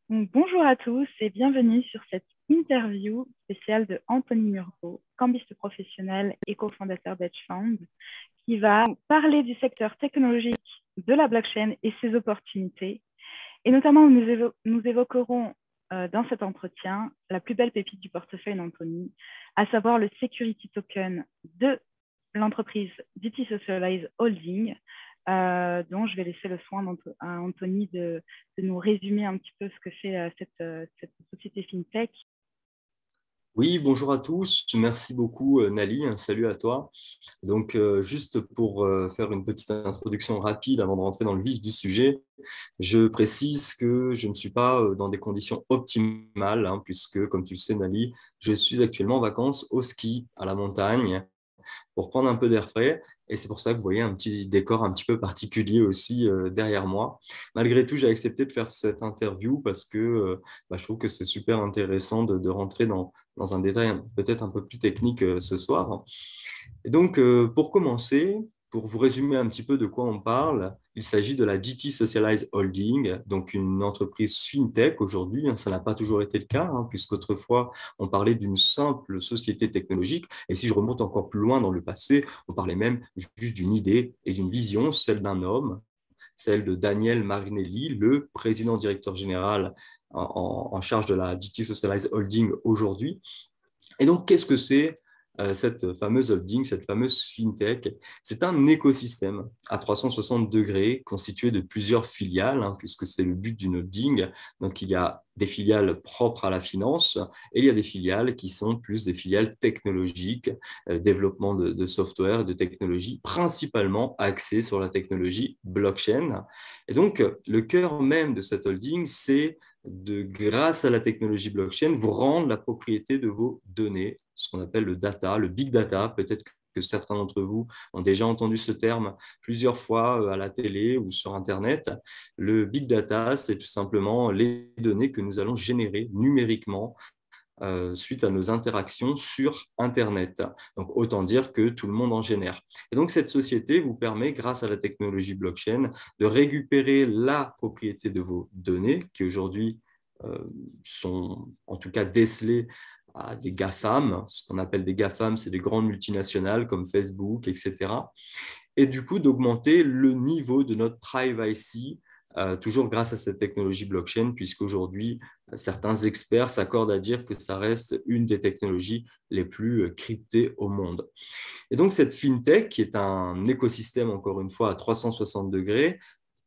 Donc, bonjour à tous et bienvenue sur cette interview spéciale de Anthony Murgo, cambiste professionnel et cofondateur d'Edgefound, qui va parler du secteur technologique de la blockchain et ses opportunités. Et notamment, nous évoquerons dans cet entretien la plus belle pépite du portefeuille d'Anthony, à savoir le security token de l'entreprise DT Socialize Holding, dont je vais laisser le soin à Anthony de nous résumer un petit peu ce que fait cette société FinTech. Oui, bonjour à tous. Merci beaucoup, Nali. Un salut à toi. Donc, juste pour faire une petite introduction rapide avant de rentrer dans le vif du sujet, je précise que je ne suis pas dans des conditions optimales, hein, puisque, comme tu le sais, Nali, je suis actuellement en vacances au ski, à la montagne, pour prendre un peu d'air frais. Et c'est pour ça que vous voyez un petit décor un petit peu particulier aussi derrière moi. Malgré tout, j'ai accepté de faire cette interview parce que je trouve que c'est super intéressant de rentrer dans un détail peut-être un peu plus technique ce soir. Et donc, pour commencer, pour vous résumer un petit peu de quoi on parle, il s'agit de la DT Socialize Holding, donc une entreprise fintech aujourd'hui. Hein, ça n'a pas toujours été le cas, hein, puisqu'autrefois, on parlait d'une simple société technologique. Et si je remonte encore plus loin dans le passé, on parlait même juste d'une idée et d'une vision, celle d'un homme, celle de Daniel Marinelli, le président directeur général en charge de la DT Socialize Holding aujourd'hui. Et donc, qu'est-ce que c'est cette fameuse holding, cette fameuse fintech? C'est un écosystème à 360 degrés constitué de plusieurs filiales, hein, puisque c'est le but d'une holding. Donc, il y a des filiales propres à la finance et il y a des filiales qui sont plus des filiales technologiques, développement de software et de technologie, principalement axées sur la technologie blockchain. Et donc, le cœur même de cette holding, c'est grâce à la technologie blockchain, vous rendre la propriété de vos données, ce qu'on appelle le data, le big data. Peut-être que certains d'entre vous ont déjà entendu ce terme plusieurs fois à la télé ou sur Internet. Le big data, c'est tout simplement les données que nous allons générer numériquement suite à nos interactions sur Internet. Donc, autant dire que tout le monde en génère. Et donc, cette société vous permet, grâce à la technologie blockchain, de récupérer la propriété de vos données, qui aujourd'hui sont en tout cas décelées à des GAFAM. Ce qu'on appelle des GAFAM, c'est des grandes multinationales comme Facebook, etc. Et du coup, d'augmenter le niveau de notre privacy toujours grâce à cette technologie blockchain, puisqu'aujourd'hui, certains experts s'accordent à dire que ça reste une des technologies les plus cryptées au monde. Et donc, cette fintech, qui est un écosystème, encore une fois, à 360 degrés,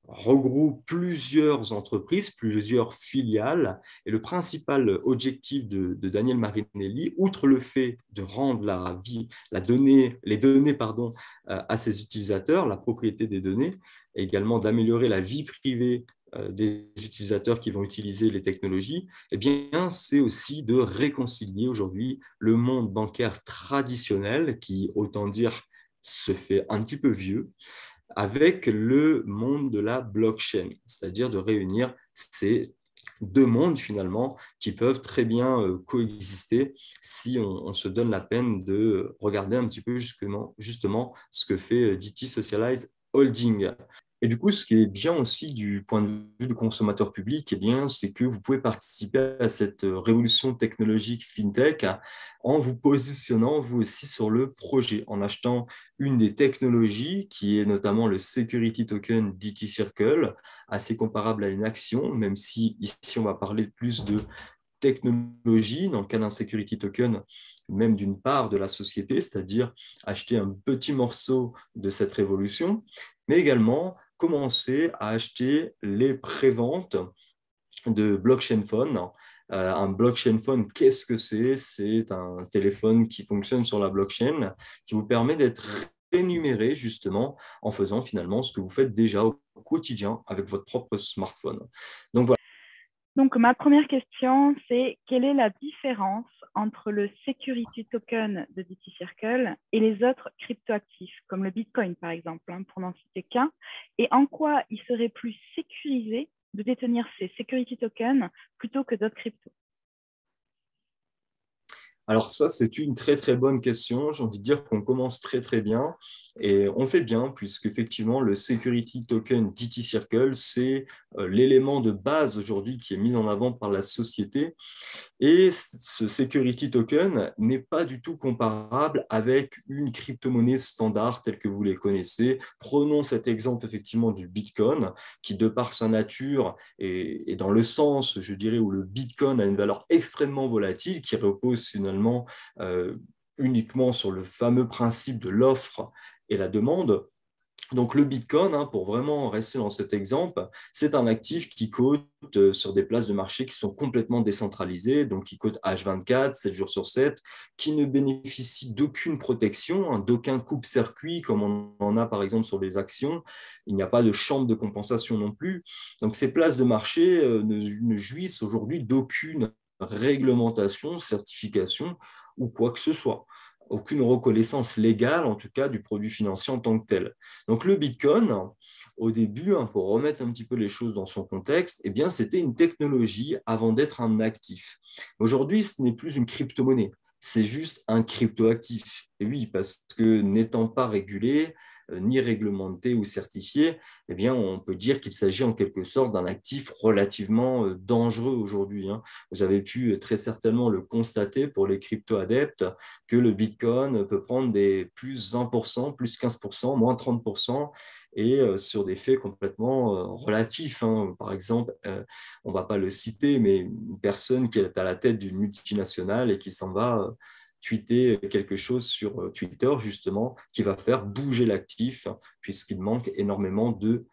regroupe plusieurs entreprises, plusieurs filiales. Et le principal objectif de Daniel Marinelli, outre le fait de rendre les données à ses utilisateurs, la propriété des données, et également d'améliorer la vie privée des utilisateurs qui vont utiliser les technologies, eh bien, c'est aussi de réconcilier aujourd'hui le monde bancaire traditionnel qui, autant dire, se fait un petit peu vieux, avec le monde de la blockchain, c'est-à-dire de réunir ces deux mondes finalement qui peuvent très bien coexister si on se donne la peine de regarder un petit peu justement ce que fait DT Socialize Holding. Et du coup, ce qui est bien aussi du point de vue du consommateur public, eh bien, c'est que vous pouvez participer à cette révolution technologique fintech en vous positionnant vous aussi sur le projet, en achetant une des technologies qui est notamment le Security Token DT Circle, assez comparable à une action, même si ici on va parler plus de technologie, dans le cas d'un security token, même d'une part de la société, c'est-à-dire acheter un petit morceau de cette révolution, mais également commencer à acheter les préventes de blockchain phone. Un blockchain phone, qu'est-ce que c'est? C'est un téléphone qui fonctionne sur la blockchain, qui vous permet d'être rémunéré justement en faisant finalement ce que vous faites déjà au quotidien avec votre propre smartphone. Donc voilà. Donc, ma première question, c'est quelle est la différence entre le security token de DT Circle et les autres cryptoactifs, comme le Bitcoin par exemple, hein, pour n'en citer qu'un, et en quoi il serait plus sécurisé de détenir ces security tokens plutôt que d'autres cryptos? Alors ça, c'est une très très bonne question. J'ai envie de dire qu'on commence très très bien et on fait bien puisqu'effectivement le Security Token DT Circle, c'est l'élément de base aujourd'hui qui est mis en avant par la société. Et ce security token n'est pas du tout comparable avec une crypto-monnaie standard telle que vous les connaissez. Prenons cet exemple effectivement du Bitcoin, qui de par sa nature est dans le sens, je dirais, où le Bitcoin a une valeur extrêmement volatile, qui repose finalement uniquement sur le fameux principe de l'offre et la demande. Donc le Bitcoin, pour vraiment rester dans cet exemple, c'est un actif qui cote sur des places de marché qui sont complètement décentralisées, donc qui cote H24, 7 jours sur 7, qui ne bénéficie d'aucune protection, d'aucun coupe-circuit comme on en a par exemple sur les actions. Il n'y a pas de chambre de compensation non plus. Donc ces places de marché ne jouissent aujourd'hui d'aucune réglementation, certification ou quoi que ce soit, aucune reconnaissance légale, en tout cas, du produit financier en tant que tel. Donc le Bitcoin, au début, pour remettre un petit peu les choses dans son contexte, eh bien, c'était une technologie avant d'être un actif. Aujourd'hui, ce n'est plus une crypto-monnaie, c'est juste un crypto-actif. Et oui, parce que n'étant pas régulé, ni réglementé ou certifié, eh bien, on peut dire qu'il s'agit en quelque sorte d'un actif relativement dangereux aujourd'hui. Vous avez pu très certainement le constater pour les crypto-adeptes que le Bitcoin peut prendre des plus 20%, plus 15%, moins 30%, et sur des faits complètement relatifs. Par exemple, on ne va pas le citer, mais une personne qui est à la tête d'une multinationale et qui s'en va tweeter quelque chose sur Twitter, justement, qui va faire bouger l'actif, puisqu'il manque énormément de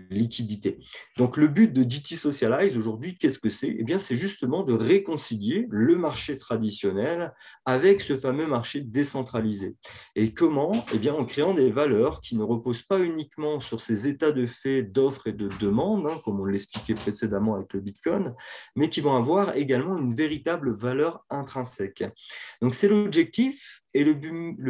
liquidité. Donc, le but de DT Socialize aujourd'hui, qu'est-ce que c'est? Eh bien, c'est justement de réconcilier le marché traditionnel avec ce fameux marché décentralisé. Et comment? Eh bien, en créant des valeurs qui ne reposent pas uniquement sur ces états de fait d'offres et de demandes, comme on l'expliquait précédemment avec le Bitcoin, mais qui vont avoir également une véritable valeur intrinsèque. Donc, c'est l'objectif et le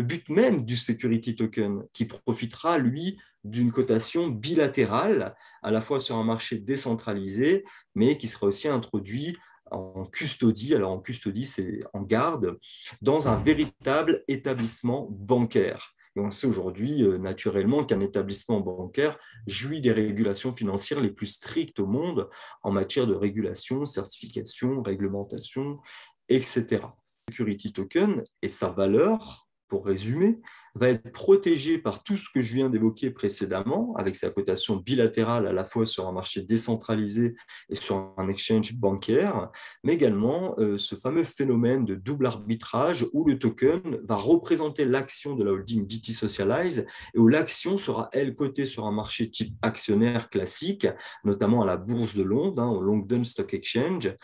but même du security token qui profitera, lui, d'une cotation bilatérale, à la fois sur un marché décentralisé, mais qui sera aussi introduit en custodie. Alors, en custodie, c'est en garde, dans un véritable établissement bancaire. Et on sait aujourd'hui, naturellement, qu'un établissement bancaire jouit des régulations financières les plus strictes au monde en matière de régulation, certification, réglementation, etc. Security token et sa valeur, pour résumer, va être protégé par tout ce que je viens d'évoquer précédemment, avec sa cotation bilatérale à la fois sur un marché décentralisé et sur un exchange bancaire, mais également ce fameux phénomène de double arbitrage où le token va représenter l'action de la holding DT Socialize et où l'action sera, elle, cotée sur un marché type actionnaire classique, notamment à la bourse de Londres, au London Stock Exchange.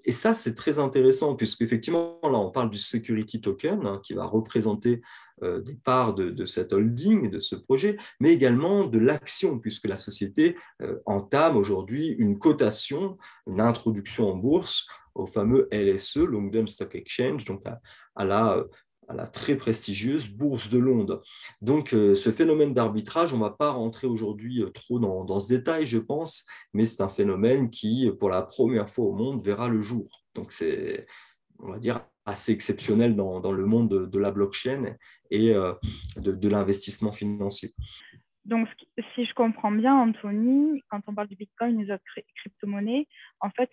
Et ça, c'est très intéressant, puisqu'effectivement, là, on parle du security token qui va représenter des parts de cette holding, de ce projet, mais également de l'action, puisque la société entame aujourd'hui une cotation, une introduction en bourse au fameux LSE, London Stock Exchange, donc à la très prestigieuse bourse de Londres. Donc, ce phénomène d'arbitrage, on ne va pas rentrer aujourd'hui trop dans ce détail, je pense, mais c'est un phénomène qui, pour la première fois au monde, verra le jour. Donc, c'est, on va dire, assez exceptionnel dans le monde de la blockchain et de l'investissement financier. Donc, si je comprends bien, Anthony, quand on parle du Bitcoin et des autres crypto-monnaies, en fait,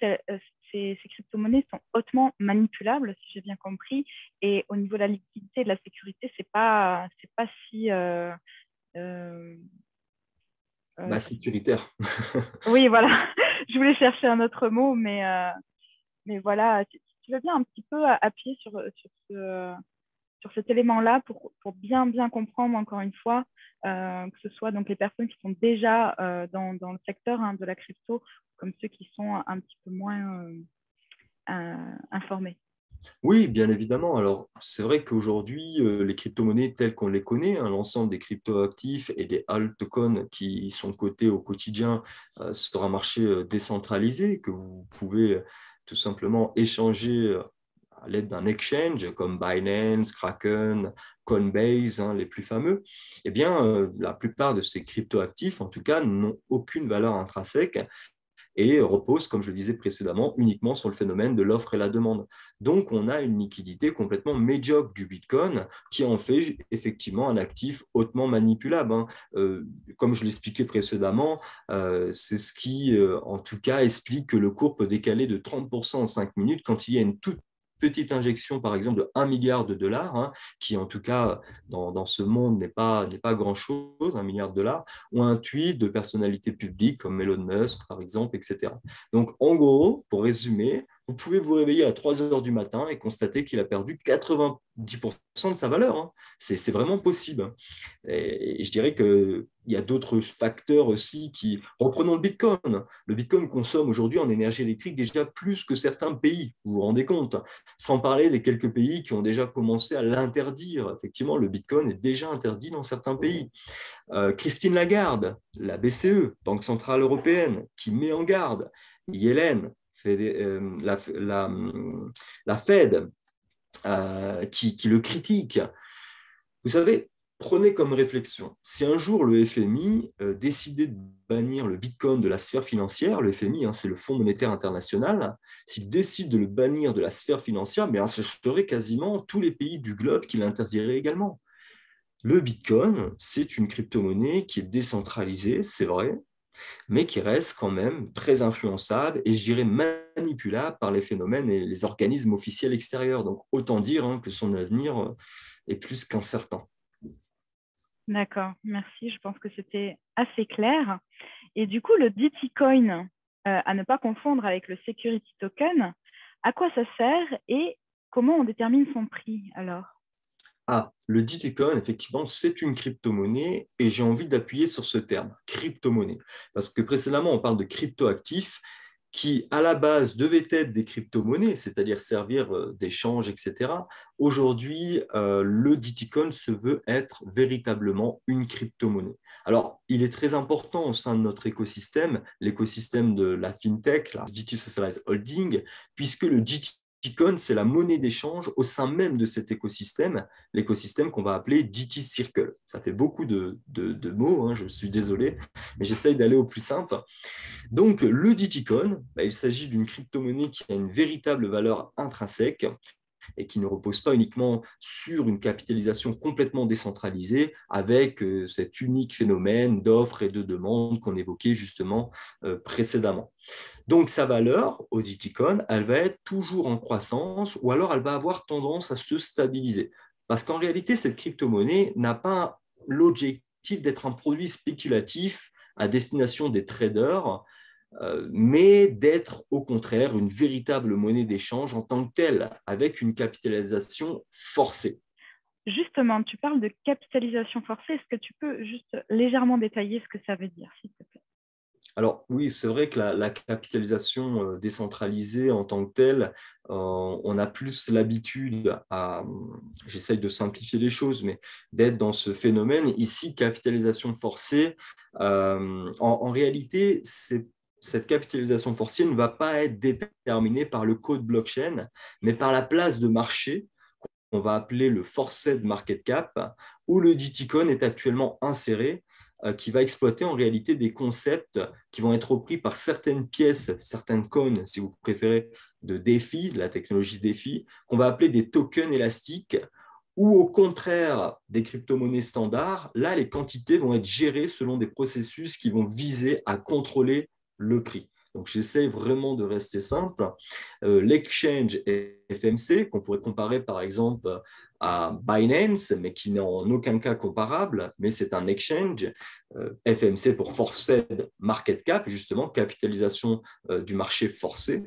ces crypto-monnaies sont hautement manipulables, si j'ai bien compris. Et au niveau de la liquidité et de la sécurité, c'est pas si... sécuritaire. Oui, voilà. Je voulais chercher un autre mot, mais voilà. Tu veux bien un petit peu appuyer sur cet élément-là pour bien comprendre, encore une fois, que ce soit donc les personnes qui sont déjà dans le secteur de la crypto, comme ceux qui sont un petit peu moins informés. Oui, bien évidemment. Alors, c'est vrai qu'aujourd'hui, les crypto-monnaies telles qu'on les connaît, l'ensemble des crypto-actifs et des altcoins qui sont cotés au quotidien sur un marché décentralisé que vous pouvez tout simplement échanger à l'aide d'un exchange comme Binance, Kraken, Coinbase, les plus fameux, eh bien, la plupart de ces crypto-actifs, en tout cas, n'ont aucune valeur intrinsèque et repose, comme je le disais précédemment, uniquement sur le phénomène de l'offre et la demande. Donc, on a une liquidité complètement médiocre du Bitcoin qui en fait effectivement un actif hautement manipulable. Comme je l'expliquais précédemment, c'est ce qui, en tout cas, explique que le cours peut décaler de 30% en 5 minutes quand il y a une toute petite injection, par exemple, de 1 milliard de dollars, qui, en tout cas, dans ce monde, n'est pas grand-chose, 1 milliard de dollars, ou un tweet de personnalités publiques comme Elon Musk, par exemple, etc. Donc, en gros, pour résumer, vous pouvez vous réveiller à 3 heures du matin et constater qu'il a perdu 90% de sa valeur. C'est vraiment possible. Et je dirais qu'il y a d'autres facteurs aussi qui… Reprenons le Bitcoin. Le Bitcoin consomme aujourd'hui en énergie électrique déjà plus que certains pays, vous vous rendez compte, sans parler des quelques pays qui ont déjà commencé à l'interdire. Effectivement, le Bitcoin est déjà interdit dans certains pays. Christine Lagarde, la BCE, Banque Centrale Européenne, qui met en garde, Yellen, la Fed, qui le critique. Vous savez, prenez comme réflexion, si un jour le FMI décidait de bannir le Bitcoin de la sphère financière, le FMI, c'est le Fonds monétaire international, s'il décide de le bannir de la sphère financière, ce serait quasiment tous les pays du globe qui l'interdiraient également. Le Bitcoin, c'est une crypto-monnaie qui est décentralisée, c'est vrai, mais qui reste quand même très influençable et je dirais manipulable par les phénomènes et les organismes officiels extérieurs. Donc autant dire que son avenir est plus qu'incertain. D'accord, merci. Je pense que c'était assez clair. Et du coup, le DT Coin, à ne pas confondre avec le Security Token, à quoi ça sert et comment on détermine son prix alors? Le Bitcoin, effectivement, c'est une crypto-monnaie et j'ai envie d'appuyer sur ce terme, crypto-monnaie. Parce que précédemment, on parle de crypto-actifs qui, à la base, devaient être des crypto-monnaies, c'est-à-dire servir d'échange, etc. Aujourd'hui, le Bitcoin se veut être véritablement une crypto-monnaie. Alors, il est très important au sein de notre écosystème, l'écosystème de la FinTech, la DT Socialized Holding, puisque le Bitcoin, c'est la monnaie d'échange au sein même de cet écosystème, l'écosystème qu'on va appeler DT Circle. Ça fait beaucoup de mots, je suis désolé, mais j'essaye d'aller au plus simple. Donc, le Bitcoin, il s'agit d'une crypto-monnaie qui a une véritable valeur intrinsèque et qui ne repose pas uniquement sur une capitalisation complètement décentralisée avec cet unique phénomène d'offre et de demande qu'on évoquait justement précédemment. Donc, sa valeur au Bitcoin, elle va être toujours en croissance ou alors elle va avoir tendance à se stabiliser. Parce qu'en réalité, cette crypto-monnaie n'a pas l'objectif d'être un produit spéculatif à destination des traders, mais d'être au contraire une véritable monnaie d'échange en tant que telle, avec une capitalisation forcée. Justement, tu parles de capitalisation forcée. Est-ce que tu peux juste légèrement détailler ce que ça veut dire, s'il te plaît? Alors oui, c'est vrai que la capitalisation décentralisée en tant que telle, on a plus l'habitude j'essaye de simplifier les choses, mais d'être dans ce phénomène. Ici, capitalisation forcée, en réalité, cette capitalisation forcée ne va pas être déterminée par le code blockchain, mais par la place de marché qu'on va appeler le forced market cap, où le Bitcoin est actuellement inséré, qui va exploiter en réalité des concepts qui vont être repris par certaines pièces, certaines coins, si vous préférez, de DeFi, de la technologie DeFi, qu'on va appeler des tokens élastiques, ou au contraire des crypto-monnaies standards, là, les quantités vont être gérées selon des processus qui vont viser à contrôler le prix. Donc, j'essaie vraiment de rester simple. L'exchange FMC, qu'on pourrait comparer par exemple à Binance, mais qui n'est en aucun cas comparable, mais c'est un exchange, FMC pour Forced Market Cap, justement, capitalisation du marché forcé.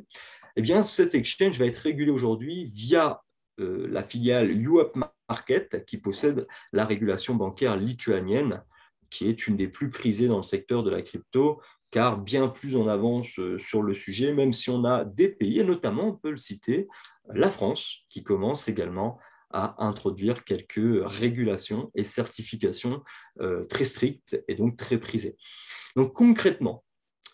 Eh bien, cet exchange va être régulé aujourd'hui via la filiale UP Market, qui possède la régulation bancaire lituanienne, qui est une des plus prisées dans le secteur de la crypto, car bien plus on avance sur le sujet, même si on a des pays, et notamment, on peut le citer, la France, qui commence également à introduire quelques régulations et certifications très strictes et donc très prisées. Donc concrètement,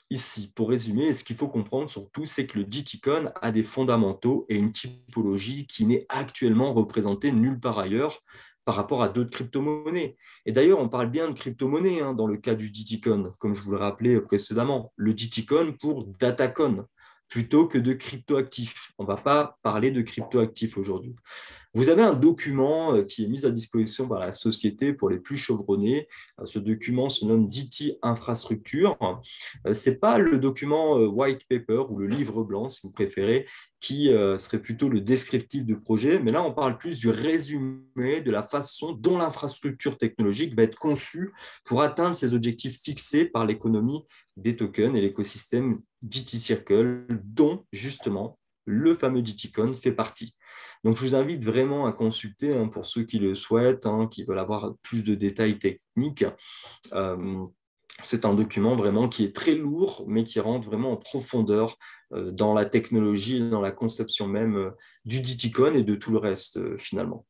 ici, pour résumer, ce qu'il faut comprendre surtout, c'est que le Bitcoin a des fondamentaux et une typologie qui n'est actuellement représentée nulle part ailleurs par rapport à d'autres crypto-monnaies. Et d'ailleurs, on parle bien de crypto-monnaie dans le cas du DTCoin, comme je vous le rappelais précédemment. Le DTCoin pour Datacoin, plutôt que de crypto-actifs. On ne va pas parler de crypto-actifs aujourd'hui. Vous avez un document qui est mis à disposition par la société pour les plus chevronnés. Ce document se nomme DT Infrastructure. Ce n'est pas le document white paper ou le livre blanc, si vous préférez, qui serait plutôt le descriptif du projet. Mais là, on parle plus du résumé de la façon dont l'infrastructure technologique va être conçue pour atteindre ces objectifs fixés par l'économie des tokens et l'écosystème DT Circle, dont justement le fameux DTCoin fait partie. Donc, je vous invite vraiment à consulter pour ceux qui le souhaitent, qui veulent avoir plus de détails techniques. C'est un document vraiment qui est très lourd, mais qui rentre vraiment en profondeur dans la technologie et dans la conception même du DTCoin et de tout le reste finalement.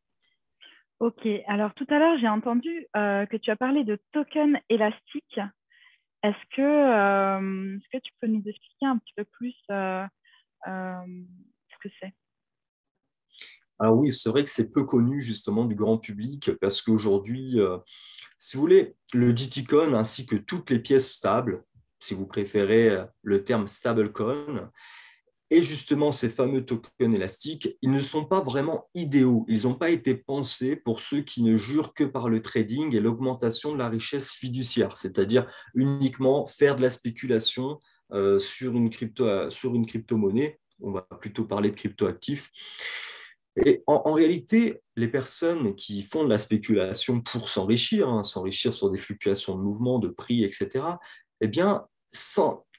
Ok, alors tout à l'heure, j'ai entendu que tu as parlé de token élastique. Est-ce que tu peux nous expliquer un petit peu plus ce que c'est? Alors oui, c'est vrai que c'est peu connu justement du grand public parce qu'aujourd'hui, si vous voulez, le DTCoin ainsi que toutes les pièces stables, si vous préférez le terme stablecoin, et justement ces fameux tokens élastiques, ils ne sont pas vraiment idéaux. Ils n'ont pas été pensés pour ceux qui ne jurent que par le trading et l'augmentation de la richesse fiduciaire, c'est-à-dire uniquement faire de la spéculation sur une crypto-monnaie. On va plutôt parler de crypto-actifs. Et en réalité, les personnes qui font de la spéculation pour s'enrichir, s'enrichir sur des fluctuations de mouvement, de prix, etc., eh bien,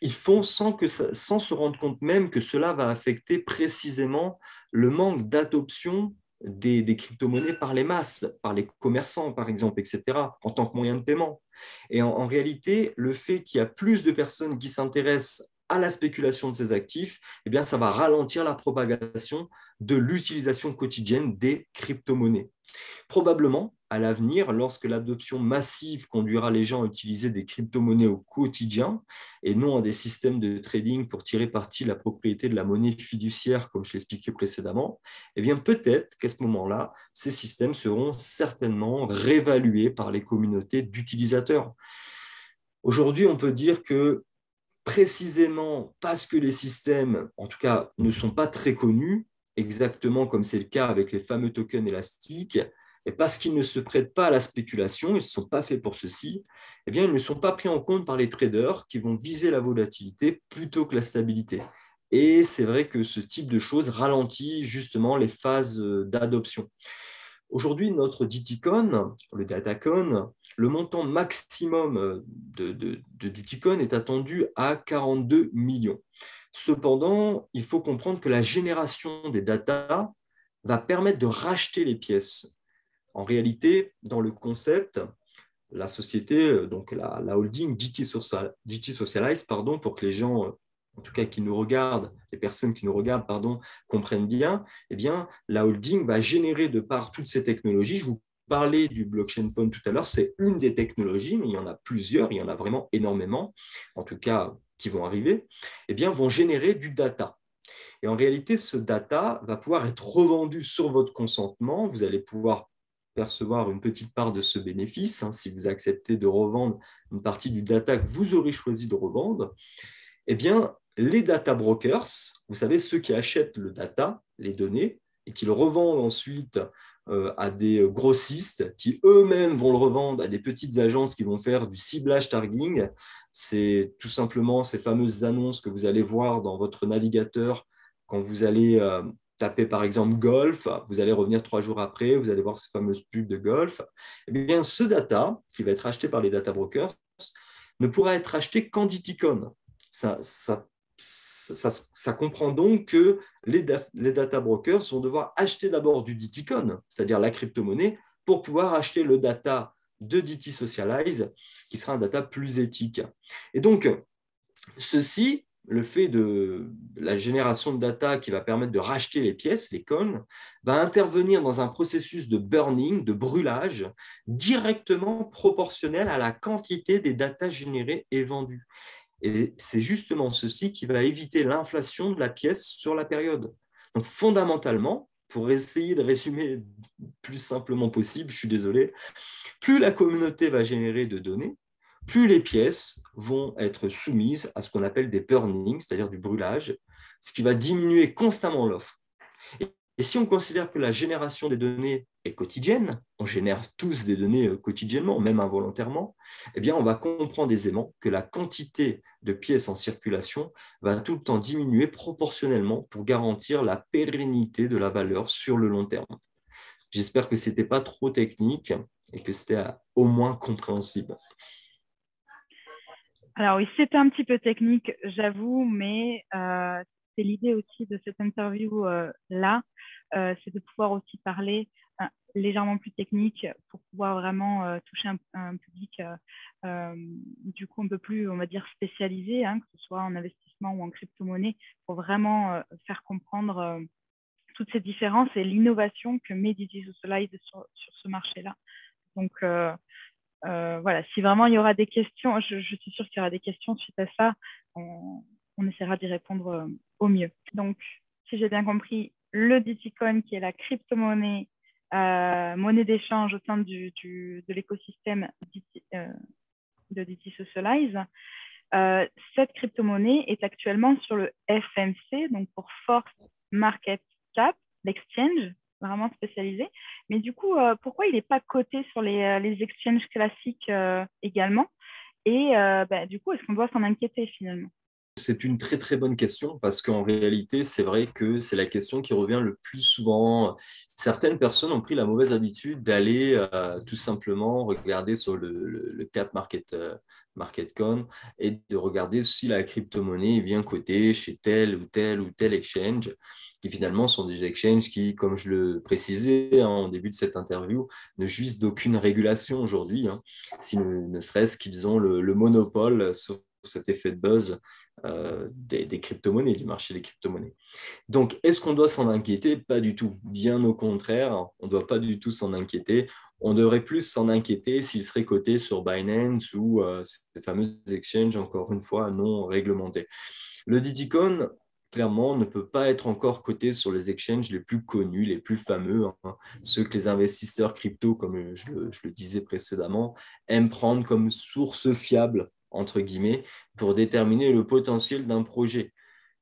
ils font sans se rendre compte même que cela va affecter précisément le manque d'adoption des crypto-monnaies par les masses, par les commerçants, par exemple, etc., en tant que moyen de paiement. Et en réalité, le fait qu'il y a plus de personnes qui s'intéressent à la spéculation de ces actifs, eh bien, ça va ralentir la propagation de l'utilisation quotidienne des crypto-monnaies. Probablement, à l'avenir, lorsque l'adoption massive conduira les gens à utiliser des crypto-monnaies au quotidien et non à des systèmes de trading pour tirer parti de la propriété de la monnaie fiduciaire, comme je l'expliquais précédemment, eh bien peut-être qu'à ce moment-là, ces systèmes seront certainement réévalués par les communautés d'utilisateurs. Aujourd'hui, on peut dire que précisément parce que les systèmes, en tout cas, ne sont pas très connus, exactement comme c'est le cas avec les fameux tokens élastiques, et parce qu'ils ne se prêtent pas à la spéculation, ils ne sont pas faits pour ceci, eh bien, ils ne sont pas pris en compte par les traders qui vont viser la volatilité plutôt que la stabilité. Et c'est vrai que ce type de choses ralentit justement les phases d'adoption. Aujourd'hui, notre DTCoin, le Datacoin, le montant maximum de DTCoin est attendu à 42 millions. Cependant, il faut comprendre que la génération des data va permettre de racheter les pièces. En réalité, dans le concept, la société, donc la holding DT Socialize, pardon, pour que les gens, en tout cas qui nous regardent, les personnes qui nous regardent, pardon, comprennent bien, eh bien, la holding va générer de par toutes ces technologies. Je vous parlais du blockchain phone tout à l'heure, c'est une des technologies, mais il y en a plusieurs, il y en a vraiment énormément, en tout cas qui vont arriver, eh bien, vont générer du data. Et en réalité, ce data va pouvoir être revendu sur votre consentement. Vous allez pouvoir percevoir une petite part de ce bénéfice si vous acceptez de revendre une partie du data que vous aurez choisi de revendre. Eh bien, les data brokers, vous savez, ceux qui achètent le data, les données, et qui le revendent ensuite à des grossistes qui eux-mêmes vont le revendre à des petites agences qui vont faire du ciblage targeting. C'est tout simplement ces fameuses annonces que vous allez voir dans votre navigateur quand vous allez taper par exemple golf, vous allez revenir 3 jours après, vous allez voir ces fameuses pubs de golf. Eh bien, ce data qui va être acheté par les data brokers ne pourra être acheté qu'en DTCoin. Ça comprend donc que les data brokers vont devoir acheter d'abord du DTCoin, c'est-à-dire la crypto-monnaie, pour pouvoir acheter le data de DT Socialize, qui sera un data plus éthique. Et donc, ceci, le fait de la génération de data qui va permettre de racheter les pièces, les coins, va intervenir dans un processus de burning, de brûlage, directement proportionnel à la quantité des data générées et vendues. Et c'est justement ceci qui va éviter l'inflation de la pièce sur la période. Donc fondamentalement, pour essayer de résumer le plus simplement possible, je suis désolé, plus la communauté va générer de données, plus les pièces vont être soumises à ce qu'on appelle des burnings, c'est-à-dire du brûlage, ce qui va diminuer constamment l'offre. Et si on considère que la génération des données est quotidienne, on génère tous des données quotidiennement, même involontairement, eh bien, on va comprendre aisément que la quantité de pièces en circulation va tout le temps diminuer proportionnellement pour garantir la pérennité de la valeur sur le long terme. J'espère que ce n'était pas trop technique et que c'était au moins compréhensible. Alors oui, c'était un petit peu technique, j'avoue, mais c'est l'idée aussi de cette interview-là, c'est de pouvoir aussi parler légèrement plus technique pour pouvoir vraiment toucher un public du coup un peu plus, on va dire, spécialisé, hein, que ce soit en investissement ou en crypto-monnaie, pour vraiment faire comprendre toutes ces différences et l'innovation que met DigiSocialize sur ce marché-là. Donc, voilà, si vraiment il y aura des questions, je suis sûre qu'il y aura des questions suite à ça, on essaiera d'y répondre au mieux. Donc, si j'ai bien compris, le DigiCoin, qui est la crypto-monnaie, monnaie d'échange au sein de l'écosystème de DigiSocialize, cette crypto-monnaie est actuellement sur le FMC, donc pour Force Market Cap, l'exchange, vraiment spécialisé. Mais du coup, pourquoi il n'est pas coté sur les exchanges classiques également? Et du coup, est-ce qu'on doit s'en inquiéter finalement? C'est une très très bonne question parce qu'en réalité, c'est vrai que c'est la question qui revient le plus souvent. Certaines personnes ont pris la mauvaise habitude d'aller tout simplement regarder sur le cap MarketCon et de regarder si la crypto-monnaie est bien cotée chez tel ou tel exchange, qui finalement sont des exchanges qui, comme je le précisais en début de cette interview, ne jouissent d'aucune régulation aujourd'hui, hein, si ne serait-ce qu'ils ont le monopole sur cet effet de buzz des crypto-monnaies, du marché des crypto-monnaies. Donc, est-ce qu'on doit s'en inquiéter? Pas du tout. Bien au contraire, on ne doit pas du tout s'en inquiéter. On devrait plus s'en inquiéter s'il serait coté sur Binance ou ces fameux exchanges, encore une fois, non réglementés. Le DigiCoin, clairement, ne peut pas être encore coté sur les exchanges les plus connus, les plus fameux, hein, ceux que les investisseurs crypto, comme je le disais précédemment, aiment prendre comme source fiable, entre guillemets, pour déterminer le potentiel d'un projet.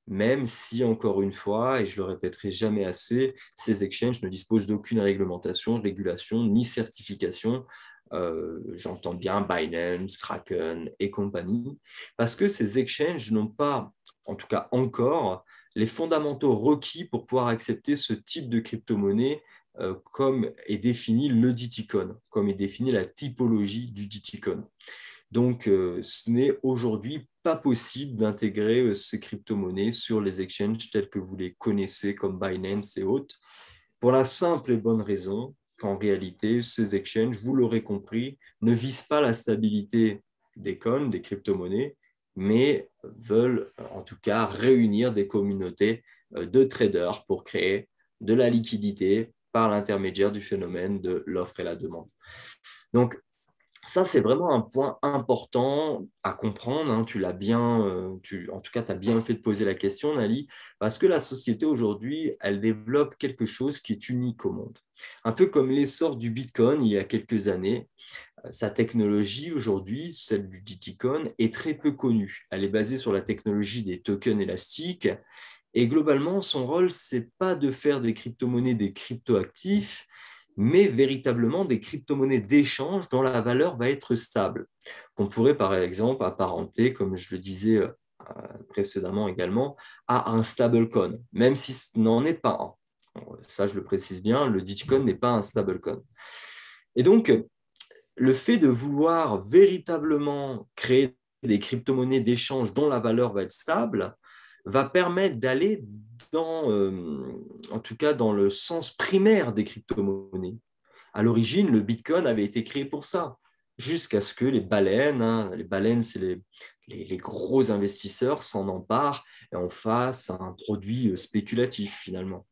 Même si, encore une fois, et je le répéterai jamais assez, ces exchanges ne disposent d'aucune réglementation, régulation ni certification. J'entends bien Binance, Kraken et compagnie, parce que ces exchanges n'ont pas, en tout cas encore, les fondamentaux requis pour pouvoir accepter ce type de crypto-monnaie comme est défini le DigiCoin, comme est définie la typologie du DigiCoin. Donc, ce n'est aujourd'hui pas possible d'intégrer ces crypto-monnaies sur les exchanges tels que vous les connaissez comme Binance et autres, pour la simple et bonne raison qu'en réalité, ces exchanges, vous l'aurez compris, ne visent pas la stabilité des coins, des crypto-monnaies, mais veulent en tout cas réunir des communautés de traders pour créer de la liquidité par l'intermédiaire du phénomène de l'offre et la demande. Donc, ça, c'est vraiment un point important à comprendre, hein. Tu l'as bien, en tout cas, tu as bien fait de poser la question, Nali, parce que la société aujourd'hui, elle développe quelque chose qui est unique au monde. Un peu comme l'essor du Bitcoin il y a quelques années, sa technologie aujourd'hui, celle du DigiCoin, est très peu connue. Elle est basée sur la technologie des tokens élastiques. Et globalement, son rôle, ce n'est pas de faire des crypto-monnaies des crypto-actifs, mais véritablement des crypto-monnaies d'échange dont la valeur va être stable, qu'on pourrait par exemple apparenter, comme je le disais précédemment également, à un stablecoin, même si ce n'en est pas un. Ça, je le précise bien, le DigiCoin n'est pas un stablecoin. Et donc, le fait de vouloir véritablement créer des crypto-monnaies d'échange dont la valeur va être stable va permettre d'aller en tout cas dans le sens primaire des crypto-monnaies. À l'origine, le Bitcoin avait été créé pour ça, jusqu'à ce que les baleines, hein, les baleines, c'est les gros investisseurs, s'en emparent et en fassent un produit spéculatif finalement.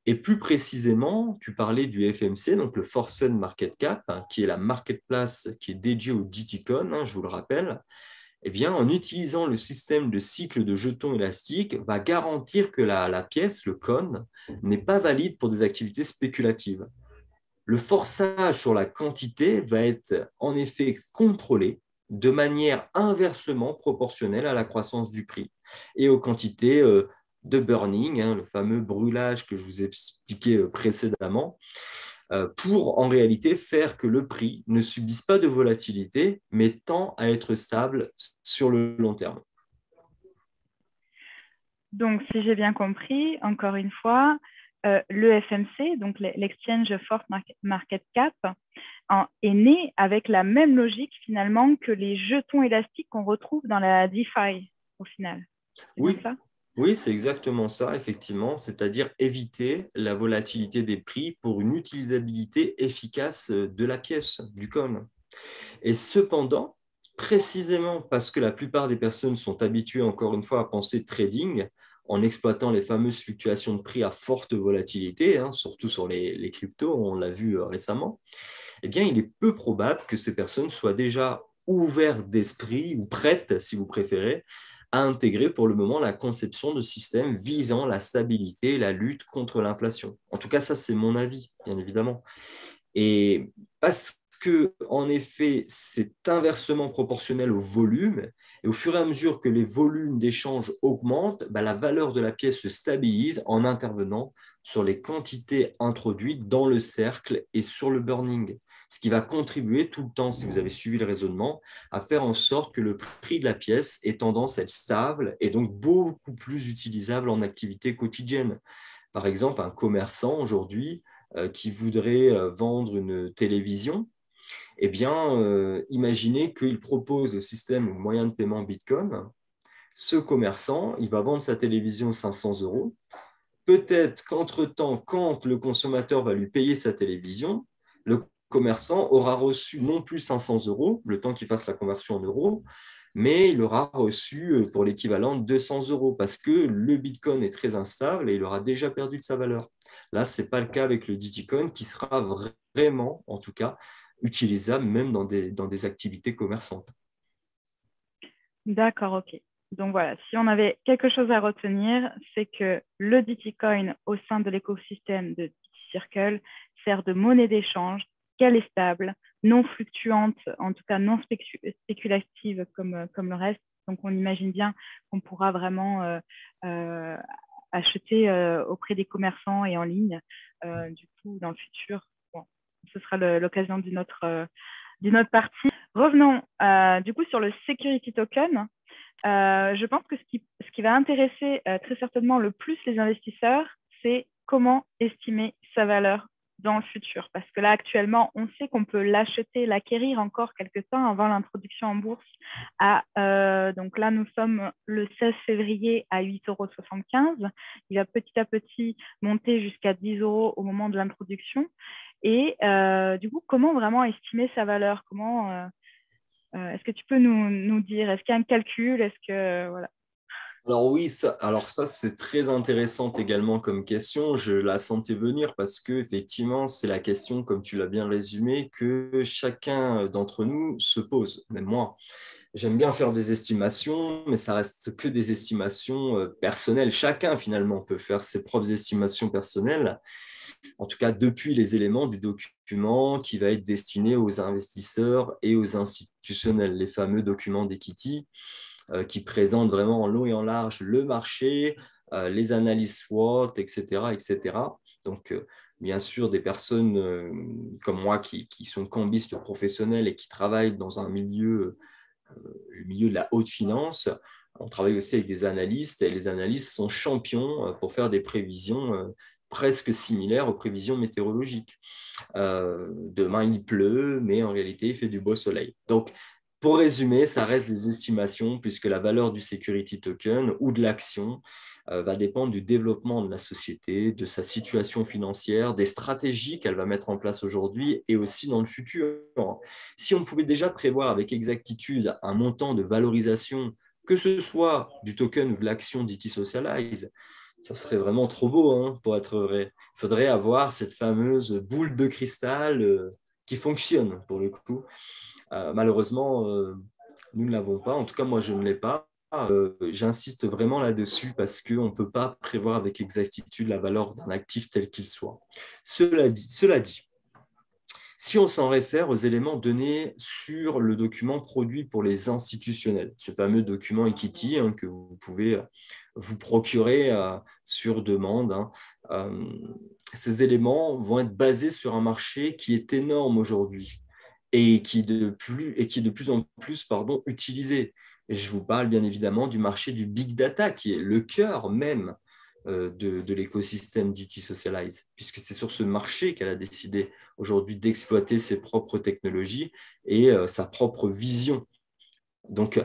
Et plus précisément, tu parlais du FMC, donc le Forced Market Cap, hein, qui est la marketplace qui est dédiée au DigiCoin, hein, je vous le rappelle. eh bien, en utilisant le système de cycle de jetons élastiques, va garantir que la pièce, le cône, n'est pas valide pour des activités spéculatives. Le forçage sur la quantité va être en effet contrôlé de manière inversement proportionnelle à la croissance du prix et aux quantités de burning, hein, le fameux brûlage que je vous ai expliqué précédemment, pour en réalité faire que le prix ne subisse pas de volatilité, mais tend à être stable sur le long terme. Donc, si j'ai bien compris, encore une fois, le FMC, donc l'Exchange Forward Market Cap, est né avec la même logique finalement que les jetons élastiques qu'on retrouve dans la DeFi au final. Oui, ça oui, c'est exactement ça, effectivement, c'est-à-dire éviter la volatilité des prix pour une utilisabilité efficace de la pièce, du coin. Et cependant, précisément parce que la plupart des personnes sont habituées, encore une fois, à penser trading en exploitant les fameuses fluctuations de prix à forte volatilité, hein, surtout sur les cryptos, on l'a vu récemment, eh bien, il est peu probable que ces personnes soient déjà ouvertes d'esprit ou prêtes, si vous préférez, à intégrer pour le moment la conception de systèmes visant la stabilité et la lutte contre l'inflation. En tout cas, ça, c'est mon avis, bien évidemment. Et parce que, en effet, c'est inversement proportionnel au volume, et au fur et à mesure que les volumes d'échange augmentent, la valeur de la pièce se stabilise en intervenant sur les quantités introduites dans le cercle et sur le burning. Ce qui va contribuer tout le temps, si vous avez suivi le raisonnement, à faire en sorte que le prix de la pièce ait tendance à être stable et donc beaucoup plus utilisable en activité quotidienne. Par exemple, un commerçant aujourd'hui qui voudrait vendre une télévision, eh bien, imaginez qu'il propose le système ou moyen de paiement Bitcoin. Ce commerçant, il va vendre sa télévision 500 euros. Peut-être qu'entre-temps, quand le consommateur va lui payer sa télévision, le commerçant aura reçu non plus 500 euros, le temps qu'il fasse la conversion en euros, mais il aura reçu pour l'équivalent de 200 euros parce que le Bitcoin est très instable et il aura déjà perdu de sa valeur. Là, ce n'est pas le cas avec le Digicoin qui sera vraiment, en tout cas, utilisable même dans des activités commerçantes. D'accord, ok. Donc voilà, si on avait quelque chose à retenir, c'est que le Diticoin au sein de l'écosystème de DitiCircle sert de monnaie d'échange, qu'elle est stable, non fluctuante, en tout cas non spéculative comme le reste. Donc on imagine bien qu'on pourra vraiment acheter auprès des commerçants et en ligne. Du coup, dans le futur, bon, ce sera l'occasion d'une autre partie. Revenons du coup sur le security token. Je pense que ce qui va intéresser très certainement le plus les investisseurs, c'est comment estimer sa valeur dans le futur. Parce que là, actuellement, on sait qu'on peut l'acheter, l'acquérir encore quelques temps avant l'introduction en bourse. Donc là, nous sommes le 16 février à 8,75 €. Il va petit à petit monter jusqu'à 10 € au moment de l'introduction. Et du coup, comment vraiment estimer sa valeur? Est-ce que tu peux nous dire, est-ce qu'il y a un calcul? Voilà. Alors oui, ça c'est très intéressant également comme question. Je la sentais venir parce que effectivement, c'est la question, comme tu l'as bien résumé, que chacun d'entre nous se pose, même moi. J'aime bien faire des estimations, mais ça reste que des estimations personnelles. Chacun finalement peut faire ses propres estimations personnelles, en tout cas depuis les éléments du document qui va être destiné aux investisseurs et aux institutionnels, les fameux documents d'equity qui présentent vraiment en long et en large le marché, les analyses SWOT, etc. etc. Donc, bien sûr, des personnes comme moi qui sont cambistes professionnels et qui travaillent dans un milieu, le milieu de la haute finance, on travaille aussi avec des analystes et les analystes sont champions pour faire des prévisions presque similaires aux prévisions météorologiques. Demain, il pleut, mais en réalité, il fait du beau soleil. Donc, pour résumer, ça reste des estimations puisque la valeur du security token ou de l'action va dépendre du développement de la société, de sa situation financière, des stratégies qu'elle va mettre en place aujourd'hui et aussi dans le futur. Si on pouvait déjà prévoir avec exactitude un montant de valorisation, que ce soit du token ou de l'action d'IT Socialize, ça serait vraiment trop beau hein, pour être vrai. Il faudrait avoir cette fameuse boule de cristal qui fonctionne pour le coup. Malheureusement, Nous ne l'avons pas. En tout cas, moi, je ne l'ai pas. J'insiste vraiment là-dessus parce qu'on ne peut pas prévoir avec exactitude la valeur d'un actif tel qu'il soit. Cela dit, si on s'en réfère aux éléments donnés sur le document produit pour les institutionnels, ce fameux document Equity que vous pouvez vous procurer sur demande, ces éléments vont être basés sur un marché qui est énorme aujourd'hui et qui est de plus en plus utilisé. Et je vous parle bien évidemment du marché du big data, qui est le cœur même de l'écosystème d'IT Socialize, puisque c'est sur ce marché qu'elle a décidé aujourd'hui d'exploiter ses propres technologies et sa propre vision. Donc,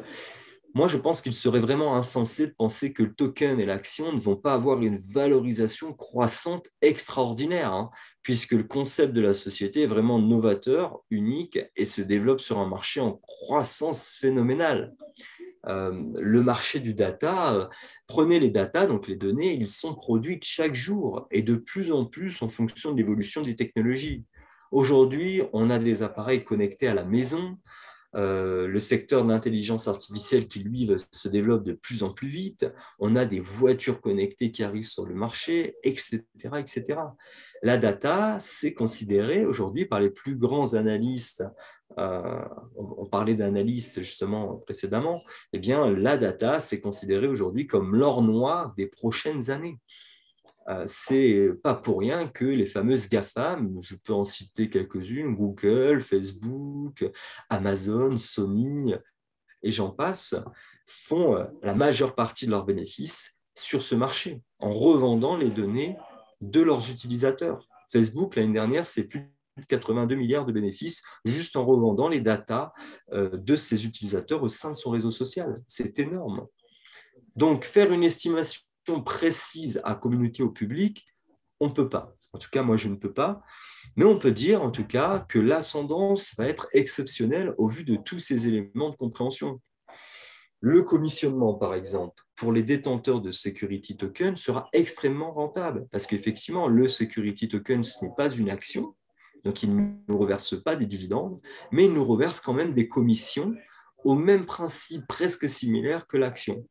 moi, je pense qu'il serait vraiment insensé de penser que le token et l'action ne vont pas avoir une valorisation croissante extraordinaire, puisque le concept de la société est vraiment novateur, unique et se développe sur un marché en croissance phénoménale. Le marché du data, prenez les data, donc les données, ils sont produites chaque jour et de plus en plus en fonction de l'évolution des technologies. Aujourd'hui, on a des appareils connectés à la maison, le secteur de l'intelligence artificielle qui, lui, se développe de plus en plus vite. On a des voitures connectées qui arrivent sur le marché, etc., etc. La data, c'est considéré aujourd'hui par les plus grands analystes. On parlait d'analystes justement précédemment. Eh bien, la data, c'est considéré aujourd'hui comme l'or noir des prochaines années. C'est pas pour rien que les fameuses GAFAM, je peux en citer quelques-unes, Google, Facebook, Amazon, Sony, et j'en passe, font la majeure partie de leurs bénéfices sur ce marché, en revendant les données de leurs utilisateurs. Facebook, l'année dernière, c'est plus de 82 milliards de bénéfices juste en revendant les datas de ses utilisateurs au sein de son réseau social. C'est énorme. Donc, faire une estimation précise à communiquer au public, on ne peut pas. En tout cas, moi, je ne peux pas. Mais on peut dire, en tout cas, que l'ascendance va être exceptionnelle au vu de tous ces éléments de compréhension. Le commissionnement, par exemple, pour les détenteurs de security token sera extrêmement rentable parce qu'effectivement, le security token, ce n'est pas une action, donc il ne nous reverse pas des dividendes, mais il nous reverse quand même des commissions au même principe presque similaire que l'action.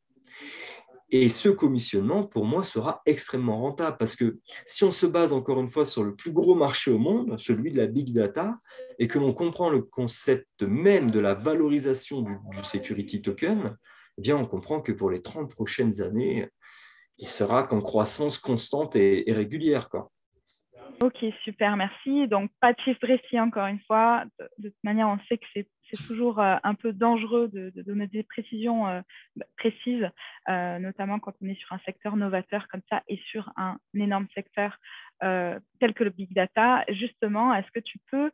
Et ce commissionnement, pour moi, sera extrêmement rentable parce que si on se base encore une fois sur le plus gros marché au monde, celui de la big data, et que l'on comprend le concept même de la valorisation du security token, eh bien, on comprend que pour les 30 prochaines années, il sera qu'en croissance constante et régulière, quoi. Ok, super, merci. Donc, pas de chiffre précis, encore une fois. De toute manière, on sait que c'est toujours un peu dangereux de donner des précisions précises, notamment quand on est sur un secteur novateur comme ça et sur un énorme secteur tel que le big data. Justement, est-ce que tu peux,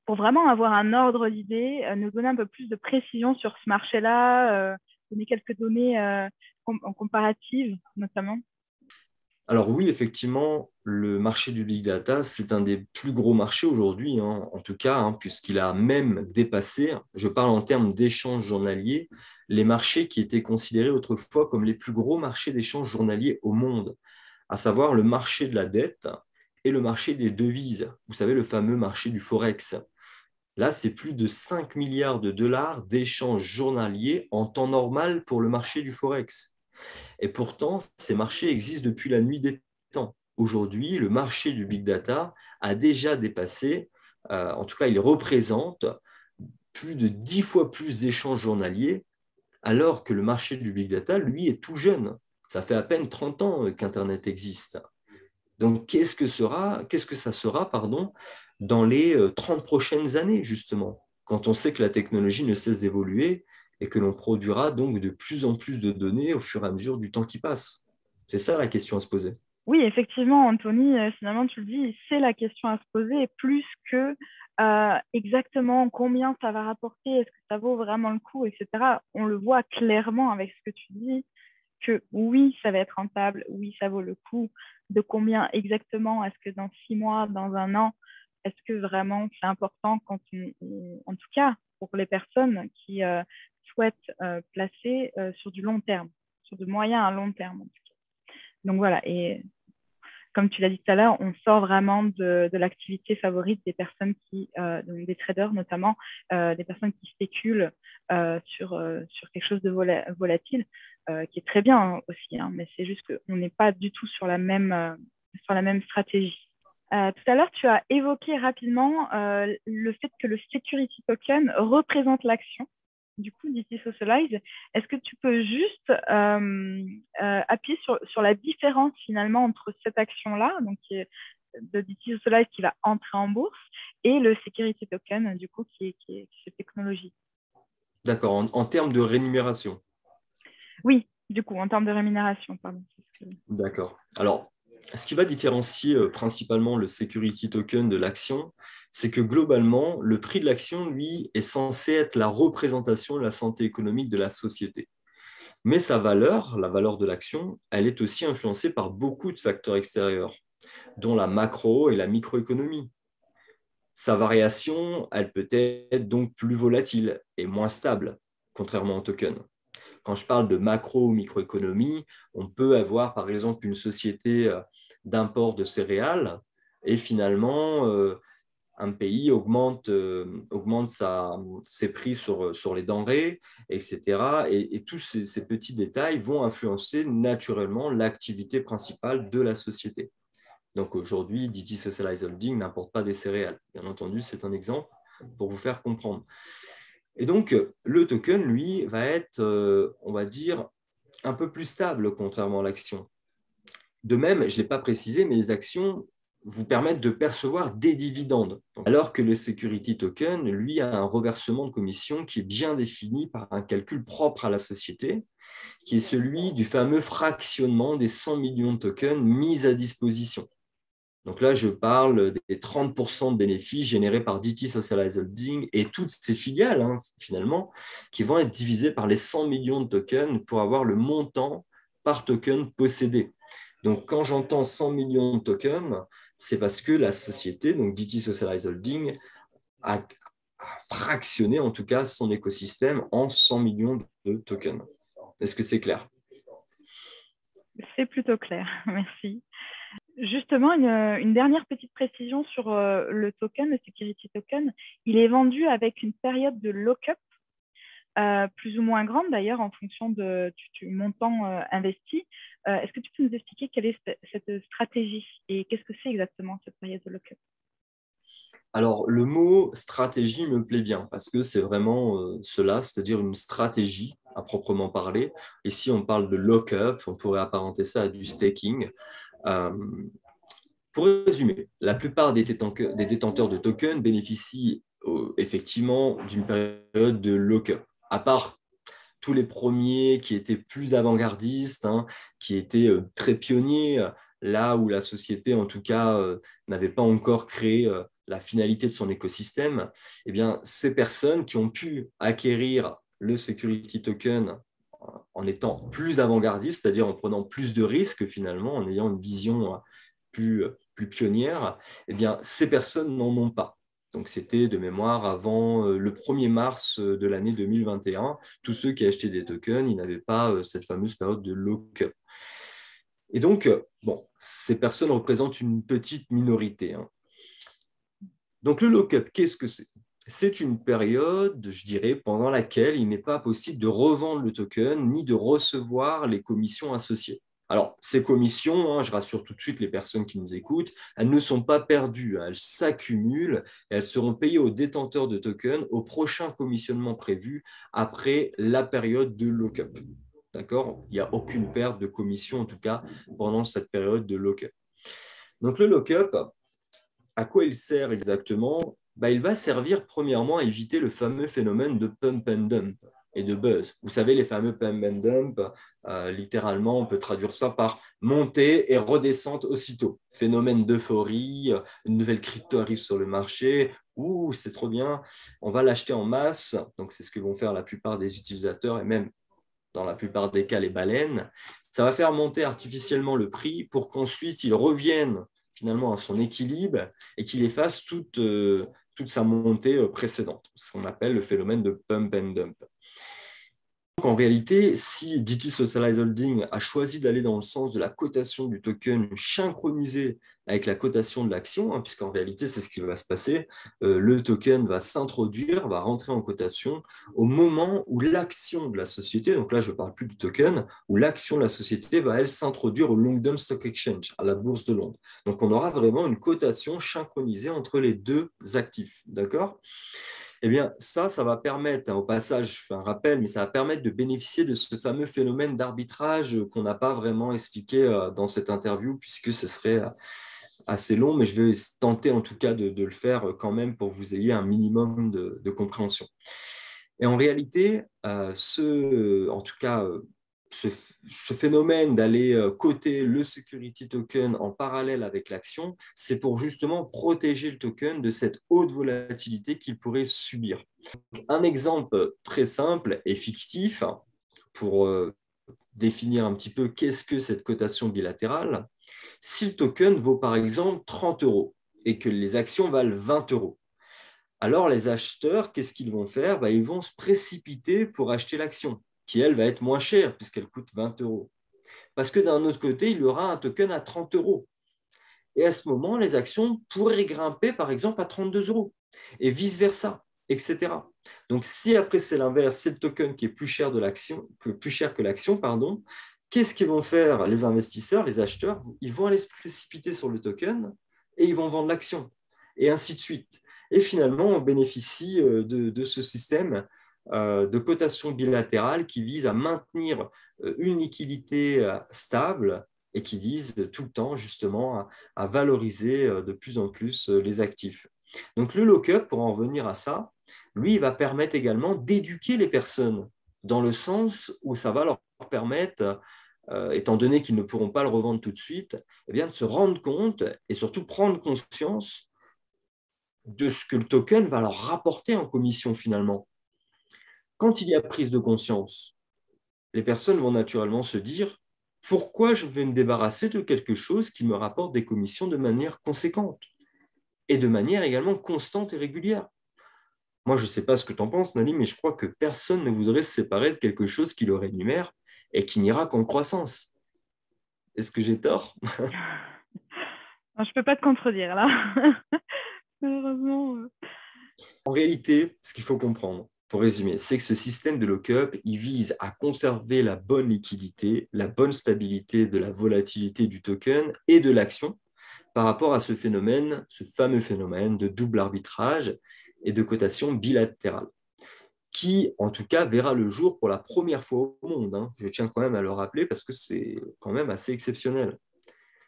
pour vraiment avoir un ordre d'idée, nous donner un peu plus de précision sur ce marché-là, donner quelques données en comparative, notamment? Alors oui, effectivement, le marché du big data, c'est un des plus gros marchés aujourd'hui, en tout cas, puisqu'il a même dépassé, je parle en termes d'échanges journaliers, les marchés qui étaient considérés autrefois comme les plus gros marchés d'échanges journaliers au monde, à savoir le marché de la dette et le marché des devises. Vous savez, le fameux marché du Forex. Là, c'est plus de 5 milliards de dollars d'échanges journaliers en temps normal pour le marché du Forex. Et pourtant, ces marchés existent depuis la nuit des temps. Aujourd'hui, le marché du big data a déjà dépassé, en tout cas, il représente plus de 10 fois plus d'échanges journaliers, alors que le marché du big data, lui, est tout jeune. Ça fait à peine 30 ans qu'Internet existe. Donc, qu'est-ce que ça sera, dans les 30 prochaines années, justement, quand on sait que la technologie ne cesse d'évoluer et que l'on produira donc de plus en plus de données au fur et à mesure du temps qui passe. C'est ça la question à se poser. Oui, effectivement, Anthony, finalement, tu le dis, c'est la question à se poser, plus que exactement combien ça va rapporter, est-ce que ça vaut vraiment le coup, etc. On le voit clairement avec ce que tu dis, que oui, ça va être rentable, oui, ça vaut le coup. De combien exactement, est-ce que dans 6 mois, dans un an, est-ce que vraiment c'est important quand en tout cas, pour les personnes qui souhaitent placer sur du long terme, sur de moyen à long terme. Donc voilà, et comme tu l'as dit tout à l'heure, on sort vraiment de l'activité favorite des personnes donc des traders notamment, des personnes qui spéculent sur quelque chose de volatile, qui est très bien aussi, hein, mais c'est juste qu'on n'est pas du tout sur la même stratégie. Tout à l'heure, tu as évoqué rapidement le fait que le security token représente l'action. Du coup, DT Socialize, est-ce que tu peux juste appuyer sur la différence finalement entre cette action-là, donc de DT Socialize qui va entrer en bourse, et le security token, du coup, qui est cette technologie? D'accord, en termes de rémunération. Oui, du coup, en termes de rémunération, pardon. D'accord. Alors, ce qui va différencier principalement le security token de l'action, c'est que globalement, le prix de l'action, lui, est censé être la représentation de la santé économique de la société. Mais sa valeur, la valeur de l'action, elle est aussi influencée par beaucoup de facteurs extérieurs, dont la macro et la microéconomie. Sa variation, elle peut être donc plus volatile et moins stable, contrairement au token. Quand je parle de macro ou microéconomie, on peut avoir par exemple une société d'import de céréales et finalement un pays augmente ses prix sur les denrées, etc. Et tous ces petits détails vont influencer naturellement l'activité principale de la société. Donc aujourd'hui, DT Socialized Holding n'importe pas des céréales. Bien entendu, c'est un exemple pour vous faire comprendre. Et donc, le token, lui, va être, on va dire, un peu plus stable, contrairement à l'action. De même, je ne l'ai pas précisé, mais les actions vous permettent de percevoir des dividendes, alors que le security token, lui, a un reversement de commission qui est bien défini par un calcul propre à la société, qui est celui du fameux fractionnement des 100 millions de tokens mis à disposition. Donc là, je parle des 30% de bénéfices générés par DT Socialized Holding et toutes ses filiales, finalement, qui vont être divisées par les 100 millions de tokens pour avoir le montant par token possédé. Donc, quand j'entends 100 millions de tokens, c'est parce que la société, donc DT Socialized Holding, a fractionné en tout cas son écosystème en 100 millions de tokens. Est-ce que c'est clair? C'est plutôt clair, merci. Justement, une dernière petite précision sur le token, le security token. Il est vendu avec une période de lock-up, plus ou moins grande d'ailleurs en fonction du montant investi. Est-ce que tu peux nous expliquer quelle est cette stratégie et qu'est-ce que c'est exactement cette période de lock-up? Alors, le mot stratégie me plaît bien parce que c'est vraiment cela, c'est-à-dire une stratégie à proprement parler. Ici, on parle de lock-up, on pourrait apparenter ça à du staking. Euh, pour résumer, la plupart des détenteurs de tokens bénéficient effectivement d'une période de lock-up, à part tous les premiers qui étaient plus avant-gardistes, qui étaient très pionniers, là où la société, en tout cas, n'avait pas encore créé la finalité de son écosystème. Eh bien, ces personnes qui ont pu acquérir le security token en étant plus avant-gardistes, c'est-à-dire en prenant plus de risques finalement, en ayant une vision plus pionnière, eh bien, ces personnes n'en ont pas. Donc, c'était de mémoire avant le 1er mars de l'année 2021. Tous ceux qui achetaient des tokens, ils n'avaient pas cette fameuse période de lock-up. Et donc, bon, ces personnes représentent une petite minorité. Donc, le lock-up, qu'est-ce que c'est? C'est une période, je dirais, pendant laquelle il n'est pas possible de revendre le token ni de recevoir les commissions associées. Alors, ces commissions, je rassure tout de suite les personnes qui nous écoutent, elles ne sont pas perdues, elles s'accumulent et elles seront payées aux détenteurs de tokens au prochain commissionnement prévu après la période de lock-up. D'accord? Il n'y a aucune perte de commission, en tout cas, pendant cette période de lock-up. Donc, le lock-up, à quoi il sert exactement? Il va servir premièrement à éviter le fameux phénomène de pump and dump et de buzz. Vous savez, les fameux pump and dump, littéralement, on peut traduire ça par montée et redescente aussitôt. Phénomène d'euphorie, une nouvelle crypto arrive sur le marché, ouh, c'est trop bien, on va l'acheter en masse. Donc, c'est ce que vont faire la plupart des utilisateurs et même dans la plupart des cas les baleines. Ça va faire monter artificiellement le prix pour qu'ensuite il revienne finalement à son équilibre et qu'il efface toute sa montée précédente, ce qu'on appelle le phénomène de pump and dump. en réalité, si DT Socialized Holding a choisi d'aller dans le sens de la cotation du token synchronisée avec la cotation de l'action, hein, puisqu'en réalité, c'est ce qui va se passer, le token va s'introduire, va rentrer en cotation au moment où l'action de la société, donc là, je ne parle plus du token, où l'action de la société va, elle, s'introduire au London Stock Exchange, à la bourse de Londres. Donc, on aura vraiment une cotation synchronisée entre les deux actifs, d'accord ? Eh bien, ça va permettre, hein, au passage, je fais un rappel, mais ça va permettre de bénéficier de ce fameux phénomène d'arbitrage qu'on n'a pas vraiment expliqué dans cette interview, puisque ce serait assez long, mais je vais tenter en tout cas de le faire quand même pour que vous ayez un minimum de compréhension. Et en réalité, en tout cas, ce phénomène d'aller coter le security token en parallèle avec l'action, c'est pour justement protéger le token de cette haute volatilité qu'il pourrait subir. Un exemple très simple et fictif pour définir un petit peu qu'est-ce que cette cotation bilatérale. Si le token vaut par exemple 30 € et que les actions valent 20 €, alors les acheteurs, qu'est-ce qu'ils vont faire ? Ils vont se précipiter pour acheter l'action, qui elle va être moins chère puisqu'elle coûte 20 €. Parce que d'un autre côté, il y aura un token à 30 €. Et à ce moment, les actions pourraient grimper par exemple à 32 € et vice-versa, etc. Donc si après c'est l'inverse, c'est le token qui est plus cher que l'action, pardon, qu'est-ce qu'ils vont faire les investisseurs, les acheteurs ? Ils vont aller se précipiter sur le token et ils vont vendre l'action, et ainsi de suite. Et finalement, on bénéficie de ce système de cotation bilatérale qui vise à maintenir une liquidité stable et qui vise tout le temps justement à valoriser de plus en plus les actifs. Donc le lock-up, pour en revenir à ça, lui, il va permettre également d'éduquer les personnes dans le sens où ça va leur permettre, étant donné qu'ils ne pourront pas le revendre tout de suite, eh bien, de se rendre compte et surtout prendre conscience de ce que le token va leur rapporter en commission finalement. Quand il y a prise de conscience, les personnes vont naturellement se dire pourquoi je vais me débarrasser de quelque chose qui me rapporte des commissions de manière conséquente et de manière également constante et régulière. Moi, je ne sais pas ce que tu en penses, Nali, mais je crois que personne ne voudrait se séparer de quelque chose qui le rémunère et qui n'ira qu'en croissance. Est-ce que j'ai tort ? Non, je ne peux pas te contredire là. Malheureusement. En réalité, ce qu'il faut comprendre, pour résumer, c'est que ce système de lock-up, il vise à conserver la bonne liquidité, la bonne stabilité de la volatilité du token et de l'action par rapport à ce phénomène, ce fameux phénomène de double arbitrage et de cotation bilatérale, qui, en tout cas, verra le jour pour la première fois au monde. Hein. Je tiens quand même à le rappeler parce que c'est quand même assez exceptionnel.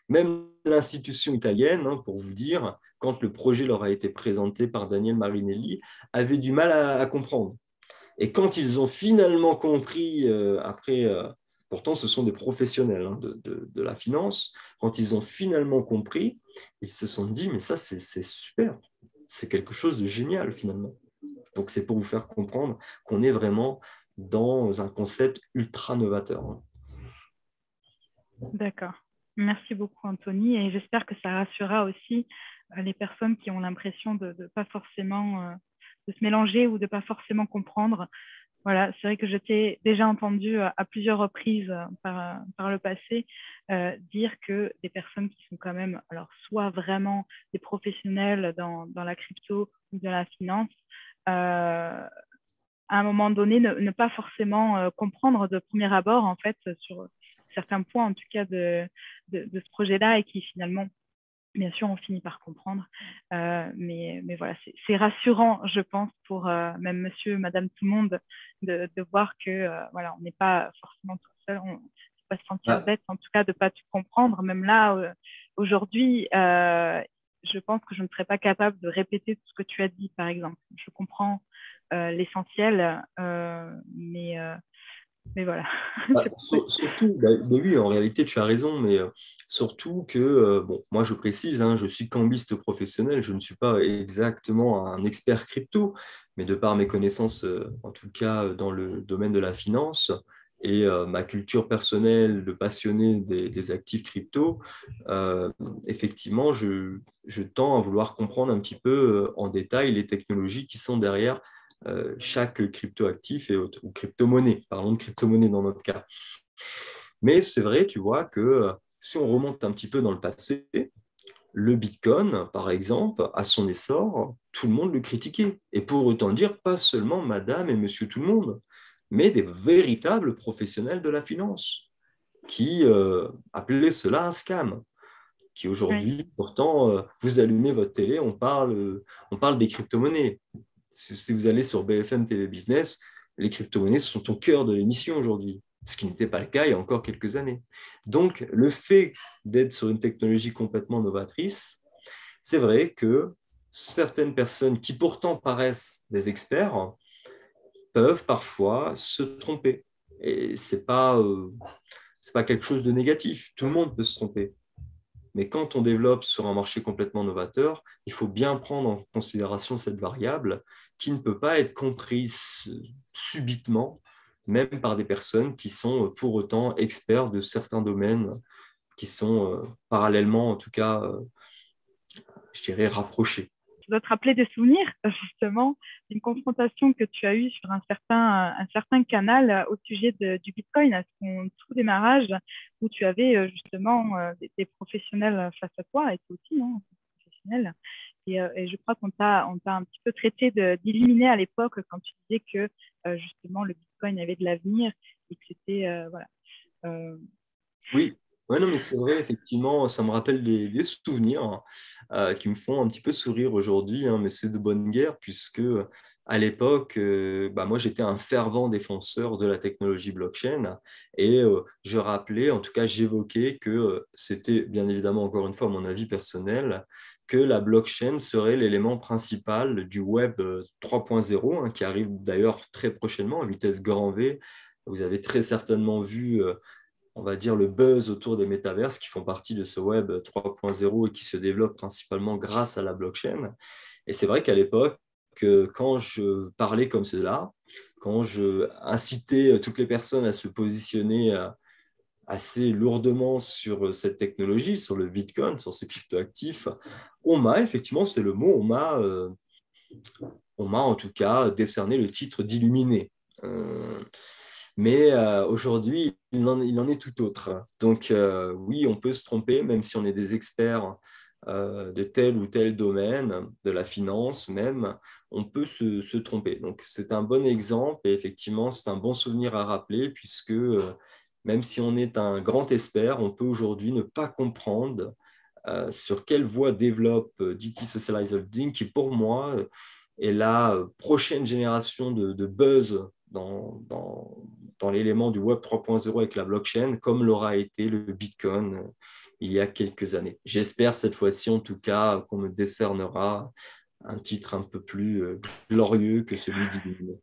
Même l'institution italienne, hein, pour vous dire, quand le projet leur a été présenté par Daniel Marinelli, avait du mal à comprendre. Et quand ils ont finalement compris, pourtant ce sont des professionnels hein, de la finance, quand ils ont finalement compris, ils se sont dit, mais ça c'est super, c'est quelque chose de génial finalement. Donc c'est pour vous faire comprendre qu'on est vraiment dans un concept ultra novateur. Hein. D'accord. Merci beaucoup, Anthony. Et j'espère que ça rassurera aussi les personnes qui ont l'impression de ne pas forcément de se mélanger ou de ne pas forcément comprendre. Voilà, c'est vrai que je t'ai déjà entendu à plusieurs reprises par le passé dire que des personnes qui sont quand même, alors soit vraiment des professionnels dans la crypto ou dans la finance, à un moment donné, ne pas forcément comprendre de premier abord, en fait, sur certains points, en tout cas, de ce projet-là et qui finalement, bien sûr, on finit par comprendre. Mais voilà, c'est rassurant, je pense, pour même monsieur, madame, tout le monde, de voir que voilà, on n'est pas forcément tout seul, on ne peut pas se sentir bête, en tout cas, de ne pas tout comprendre. Même là, aujourd'hui, je pense que je ne serais pas capable de répéter tout ce que tu as dit, par exemple. Je comprends l'essentiel, mais voilà. Surtout, oui, en réalité, tu as raison, mais surtout que, bon, moi je précise, hein, je suis cambiste professionnel, je ne suis pas exactement un expert crypto, mais de par mes connaissances, en tout cas dans le domaine de la finance et ma culture personnelle de passionné des actifs crypto, effectivement, je tends à vouloir comprendre un petit peu en détail les technologies qui sont derrière chaque cryptoactif ou crypto-monnaie. Parlons de crypto-monnaie dans notre cas. Mais c'est vrai, tu vois, que si on remonte un petit peu dans le passé, le Bitcoin, par exemple, à son essor, tout le monde le critiquait. Et pour autant dire, pas seulement madame et monsieur tout le monde, mais des véritables professionnels de la finance qui appelaient cela un scam. Qui Oui, aujourd'hui, pourtant, vous allumez votre télé, on parle des crypto-monnaies. Si vous allez sur BFM TV Business, les crypto-monnaies sont au cœur de l'émission aujourd'hui, ce qui n'était pas le cas il y a encore quelques années. Donc, le fait d'être sur une technologie complètement novatrice, c'est vrai que certaines personnes qui pourtant paraissent des experts peuvent parfois se tromper. Et c'est pas quelque chose de négatif. Tout le monde peut se tromper. Mais quand on développe sur un marché complètement novateur, il faut bien prendre en considération cette variable qui ne peut pas être comprise subitement, même par des personnes qui sont pour autant experts de certains domaines qui sont parallèlement, en tout cas, je dirais, rapprochés. je dois te rappeler des souvenirs, justement, d'une confrontation que tu as eue sur un certain canal au sujet du Bitcoin, à son tout démarrage, où tu avais justement des professionnels face à toi, et toi aussi, hein, professionnel. Et je crois on t'a un petit peu traité d'éliminer à l'époque quand tu disais que justement le Bitcoin avait de l'avenir et que c'était voilà. Euh, Oui, ouais, non, mais c'est vrai, effectivement, ça me rappelle des souvenirs qui me font un petit peu sourire aujourd'hui, hein, mais c'est de bonne guerre, puisque à l'époque, bah, moi j'étais un fervent défenseur de la technologie blockchain et je rappelais, en tout cas j'évoquais que c'était bien évidemment, encore une fois, mon avis personnel, que la blockchain serait l'élément principal du web 3.0, hein, qui arrive d'ailleurs très prochainement à vitesse grand V. Vous avez très certainement vu on va dire, le buzz autour des métaverses qui font partie de ce web 3.0 et qui se développent principalement grâce à la blockchain. Et c'est vrai qu'à l'époque, quand je parlais comme cela, quand je incitais toutes les personnes à se positionner assez lourdement sur cette technologie, sur le Bitcoin, sur ce cryptoactif, on m'a, effectivement, c'est le mot, on m'a en tout cas décerné le titre d'illuminé. Mais aujourd'hui, il en est tout autre. Donc oui, on peut se tromper, même si on est des experts de tel ou tel domaine, de la finance même, on peut se tromper. Donc c'est un bon exemple et effectivement, c'est un bon souvenir à rappeler puisque même si on est un grand expert, on peut aujourd'hui ne pas comprendre sur quelle voie développe DT Socialized Holding, qui pour moi est la prochaine génération de buzz dans l'élément du Web 3.0 avec la blockchain, comme l'aura été le Bitcoin il y a quelques années. J'espère cette fois-ci, en tout cas, qu'on me décernera un titre un peu plus glorieux que celui d'Illuminé.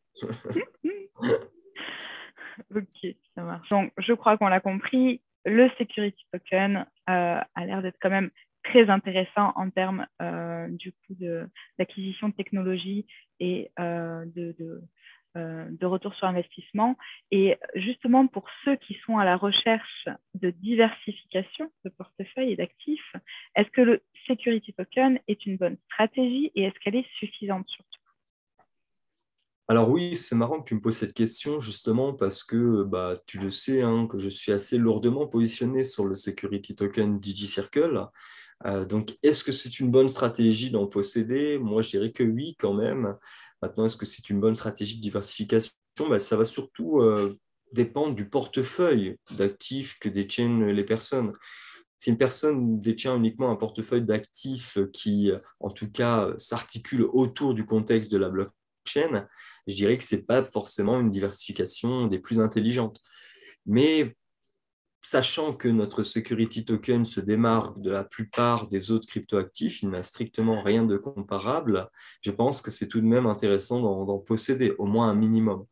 ok, ça marche. Donc, je crois qu'on l'a compris, le security token a l'air d'être quand même très intéressant en termes du coup d'acquisition de technologie et de retour sur investissement. Et justement, pour ceux qui sont à la recherche de diversification de portefeuille et d'actifs, est-ce que le security token est une bonne stratégie et est-ce qu'elle est suffisante surtout? Alors oui, c'est marrant que tu me poses cette question justement parce que bah, tu le sais hein, que je suis assez lourdement positionné sur le security token DigiCircle. Donc, est-ce que c'est une bonne stratégie d'en posséder? Moi, je dirais que oui, quand même. Maintenant, est-ce que c'est une bonne stratégie de diversification? Bah, ça va surtout dépendre du portefeuille d'actifs que détiennent les personnes. Si une personne détient uniquement un portefeuille d'actifs qui, en tout cas, s'articule autour du contexte de la blockchain, je dirais que ce n'est pas forcément une diversification des plus intelligentes. Mais sachant que notre security token se démarque de la plupart des autres cryptoactifs, il n'a strictement rien de comparable, je pense que c'est tout de même intéressant d'en posséder au moins un minimum.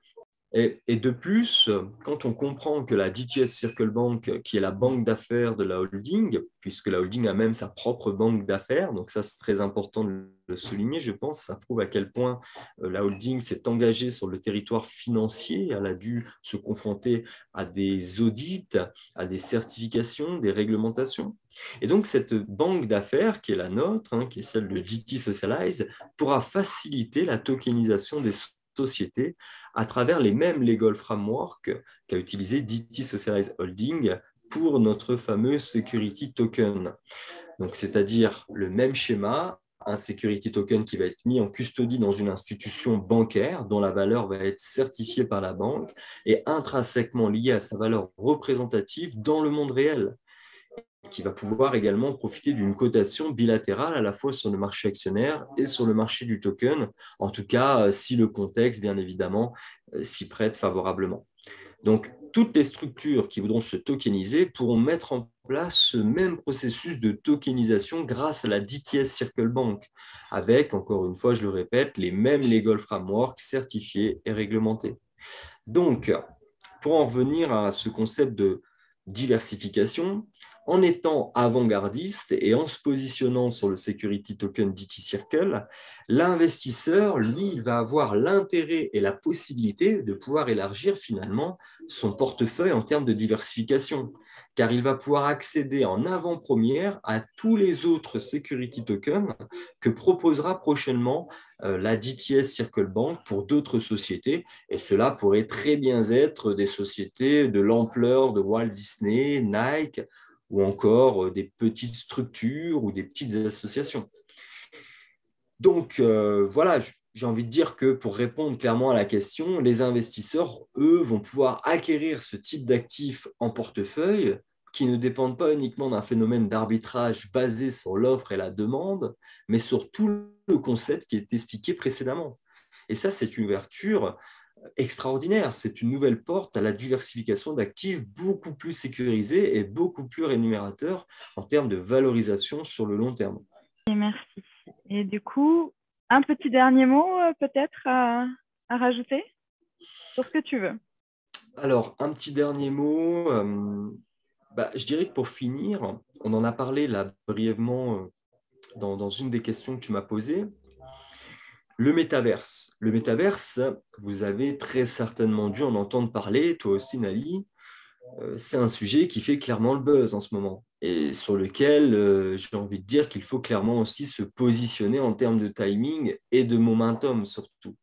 Et de plus, quand on comprend que la DTS Circle Bank, qui est la banque d'affaires de la holding, puisque la holding a même sa propre banque d'affaires, donc ça c'est très important de le souligner, je pense, ça prouve à quel point la holding s'est engagée sur le territoire financier, elle a dû se confronter à des audits, à des certifications, des réglementations. Et donc cette banque d'affaires qui est la nôtre, hein, qui est celle de DT Socialize, pourra faciliter la tokenisation des société à travers les mêmes legal frameworks qu'a utilisé DT Socialized Holding pour notre fameux security token. Donc, c'est-à-dire le même schéma, un security token qui va être mis en custodie dans une institution bancaire dont la valeur va être certifiée par la banque et intrinsèquement liée à sa valeur représentative dans le monde réel, qui va pouvoir également profiter d'une cotation bilatérale à la fois sur le marché actionnaire et sur le marché du token, en tout cas si le contexte, bien évidemment, s'y prête favorablement. Donc, toutes les structures qui voudront se tokeniser pourront mettre en place ce même processus de tokenisation grâce à la DTS Circle Bank, avec, encore une fois, je le répète, les mêmes legal frameworks certifiés et réglementés. Donc, pour en revenir à ce concept de diversification, en étant avant-gardiste et en se positionnant sur le security token DT Circle, l'investisseur, lui, il va avoir l'intérêt et la possibilité de pouvoir élargir finalement son portefeuille en termes de diversification, car il va pouvoir accéder en avant-première à tous les autres security tokens que proposera prochainement la DTS Circle Bank pour d'autres sociétés, et cela pourrait très bien être des sociétés de l'ampleur de Walt Disney, Nike, ou encore des petites structures ou des petites associations. Donc, voilà, j'ai envie de dire que pour répondre clairement à la question, les investisseurs, eux, vont pouvoir acquérir ce type d'actifs en portefeuille qui ne dépendent pas uniquement d'un phénomène d'arbitrage basé sur l'offre et la demande, mais sur tout le concept qui est expliqué précédemment. Et ça, c'est une ouverture extraordinaire. C'est une nouvelle porte à la diversification d'actifs beaucoup plus sécurisée et beaucoup plus rémunérateur en termes de valorisation sur le long terme. Et merci. Et du coup, un petit dernier mot peut-être à rajouter sur ce que tu veux. Alors, un petit dernier mot. Je dirais que pour finir, on en a parlé là brièvement dans une des questions que tu m'as posées. Le métaverse. Le métaverse, vous avez très certainement dû en entendre parler, toi aussi, Nali. C'est un sujet qui fait clairement le buzz en ce moment et sur lequel j'ai envie de dire qu'il faut clairement aussi se positionner en termes de timing et de momentum surtout.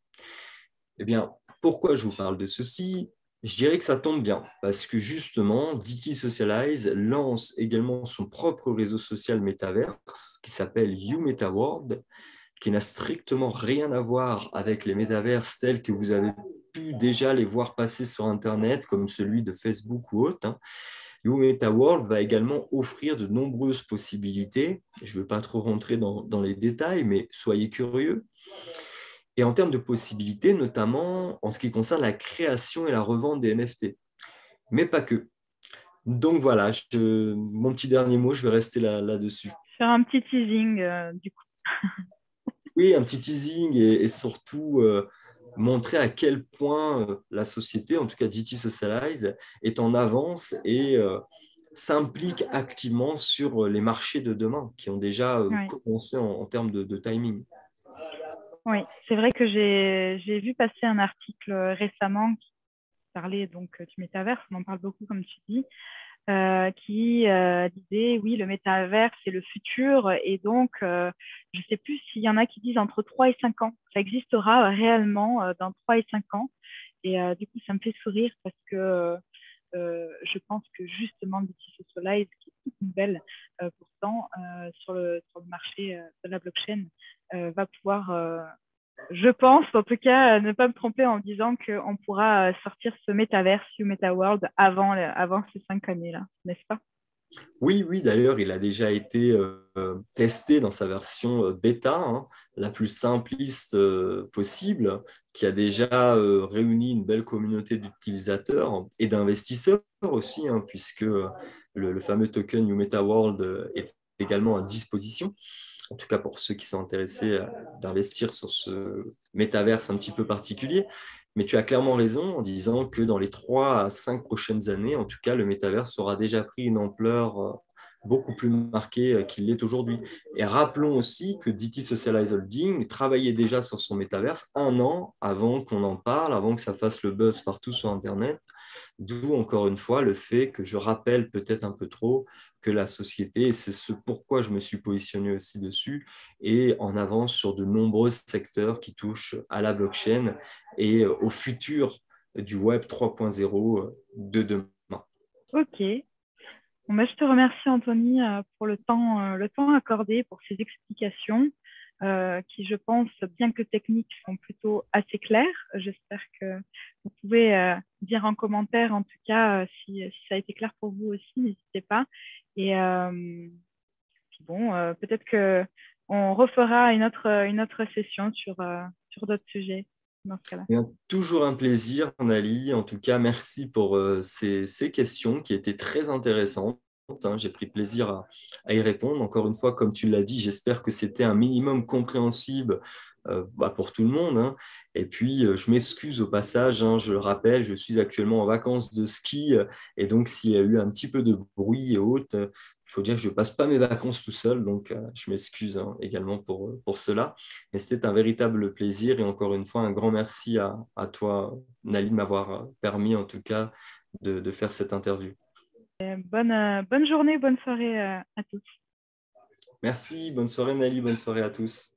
Eh bien, pourquoi je vous parle de ceci? Je dirais que ça tombe bien parce que justement, Dicky Socialize lance également son propre réseau social métaverse qui s'appelle YouMetaWorld, qui n'a strictement rien à voir avec les métaverses tels que vous avez pu déjà les voir passer sur Internet, comme celui de Facebook ou autre. YouMetaWorld va également offrir de nombreuses possibilités. Je ne veux pas trop rentrer dans les détails, mais soyez curieux. Et en termes de possibilités, notamment en ce qui concerne la création et la revente des NFT. Mais pas que. Donc voilà, mon petit dernier mot, je vais rester là-dessus. Faire un petit teasing du coup. Oui, un petit teasing et surtout montrer à quel point la société, en tout cas DT Socialize, est en avance et s'implique activement sur les marchés de demain qui ont déjà commencé en termes de timing. Oui, c'est vrai que j'ai vu passer un article récemment qui parlait donc du métaverse, on en parle beaucoup comme tu dis, qui disait oui, le métavers, c'est le futur. Et donc, je ne sais plus s'il y en a qui disent entre 3 et 5 ans. Ça existera réellement dans 3 et 5 ans. Et du coup, ça me fait sourire parce que je pense que justement, DT Socialize, qui est toute nouvelle pourtant sur le marché de la blockchain, va pouvoir je pense, en tout cas, ne pas me tromper en disant qu'on pourra sortir ce métaverse, YouMetaWorld, avant ces 5 années-là, n'est-ce pas? Oui, d'ailleurs, il a déjà été testé dans sa version bêta, la plus simpliste possible, qui a déjà réuni une belle communauté d'utilisateurs et d'investisseurs aussi, puisque le fameux token YouMetaWorld est également à disposition. En tout cas pour ceux qui sont intéressés d'investir sur ce métaverse un petit peu particulier. Mais tu as clairement raison en disant que dans les 3 à 5 prochaines années, en tout cas, le métaverse aura déjà pris une ampleur beaucoup plus marqué qu'il l'est aujourd'hui. Et rappelons aussi que DT Socialize Holding travaillait déjà sur son métaverse 1 an avant qu'on en parle, avant que ça fasse le buzz partout sur Internet. D'où, encore une fois, le fait que je rappelle peut-être un peu trop que la société, et c'est ce pourquoi je me suis positionné aussi dessus, est en avance sur de nombreux secteurs qui touchent à la blockchain et au futur du Web 3.0 de demain. Ok. Bon, bah, je te remercie, Anthony, pour le temps accordé pour ces explications qui, je pense, bien que techniques, sont plutôt assez claires. J'espère que vous pouvez dire en commentaire, en tout cas, si ça a été clair pour vous aussi, n'hésitez pas. Et puis bon, peut-être que on refera une autre session sur d'autres sujets dans ce cas-là. Bien, toujours un plaisir, Nali. En tout cas, merci pour ces questions qui étaient très intéressantes, hein. J'ai pris plaisir à y répondre. Encore une fois, comme tu l'as dit, j'espère que c'était un minimum compréhensible pour tout le monde, hein. Et puis, je m'excuse au passage, hein, je le rappelle, je suis actuellement en vacances de ski. Et donc, s'il y a eu un petit peu de bruit et autres, il faut dire que je ne passe pas mes vacances tout seul. Donc, je m'excuse hein, également pour cela. Mais c'était un véritable plaisir et encore une fois, un grand merci à toi, Nali, de m'avoir permis en tout cas de faire cette interview. Bonne journée, bonne soirée à tous. Merci, bonne soirée Nali, bonne soirée à tous.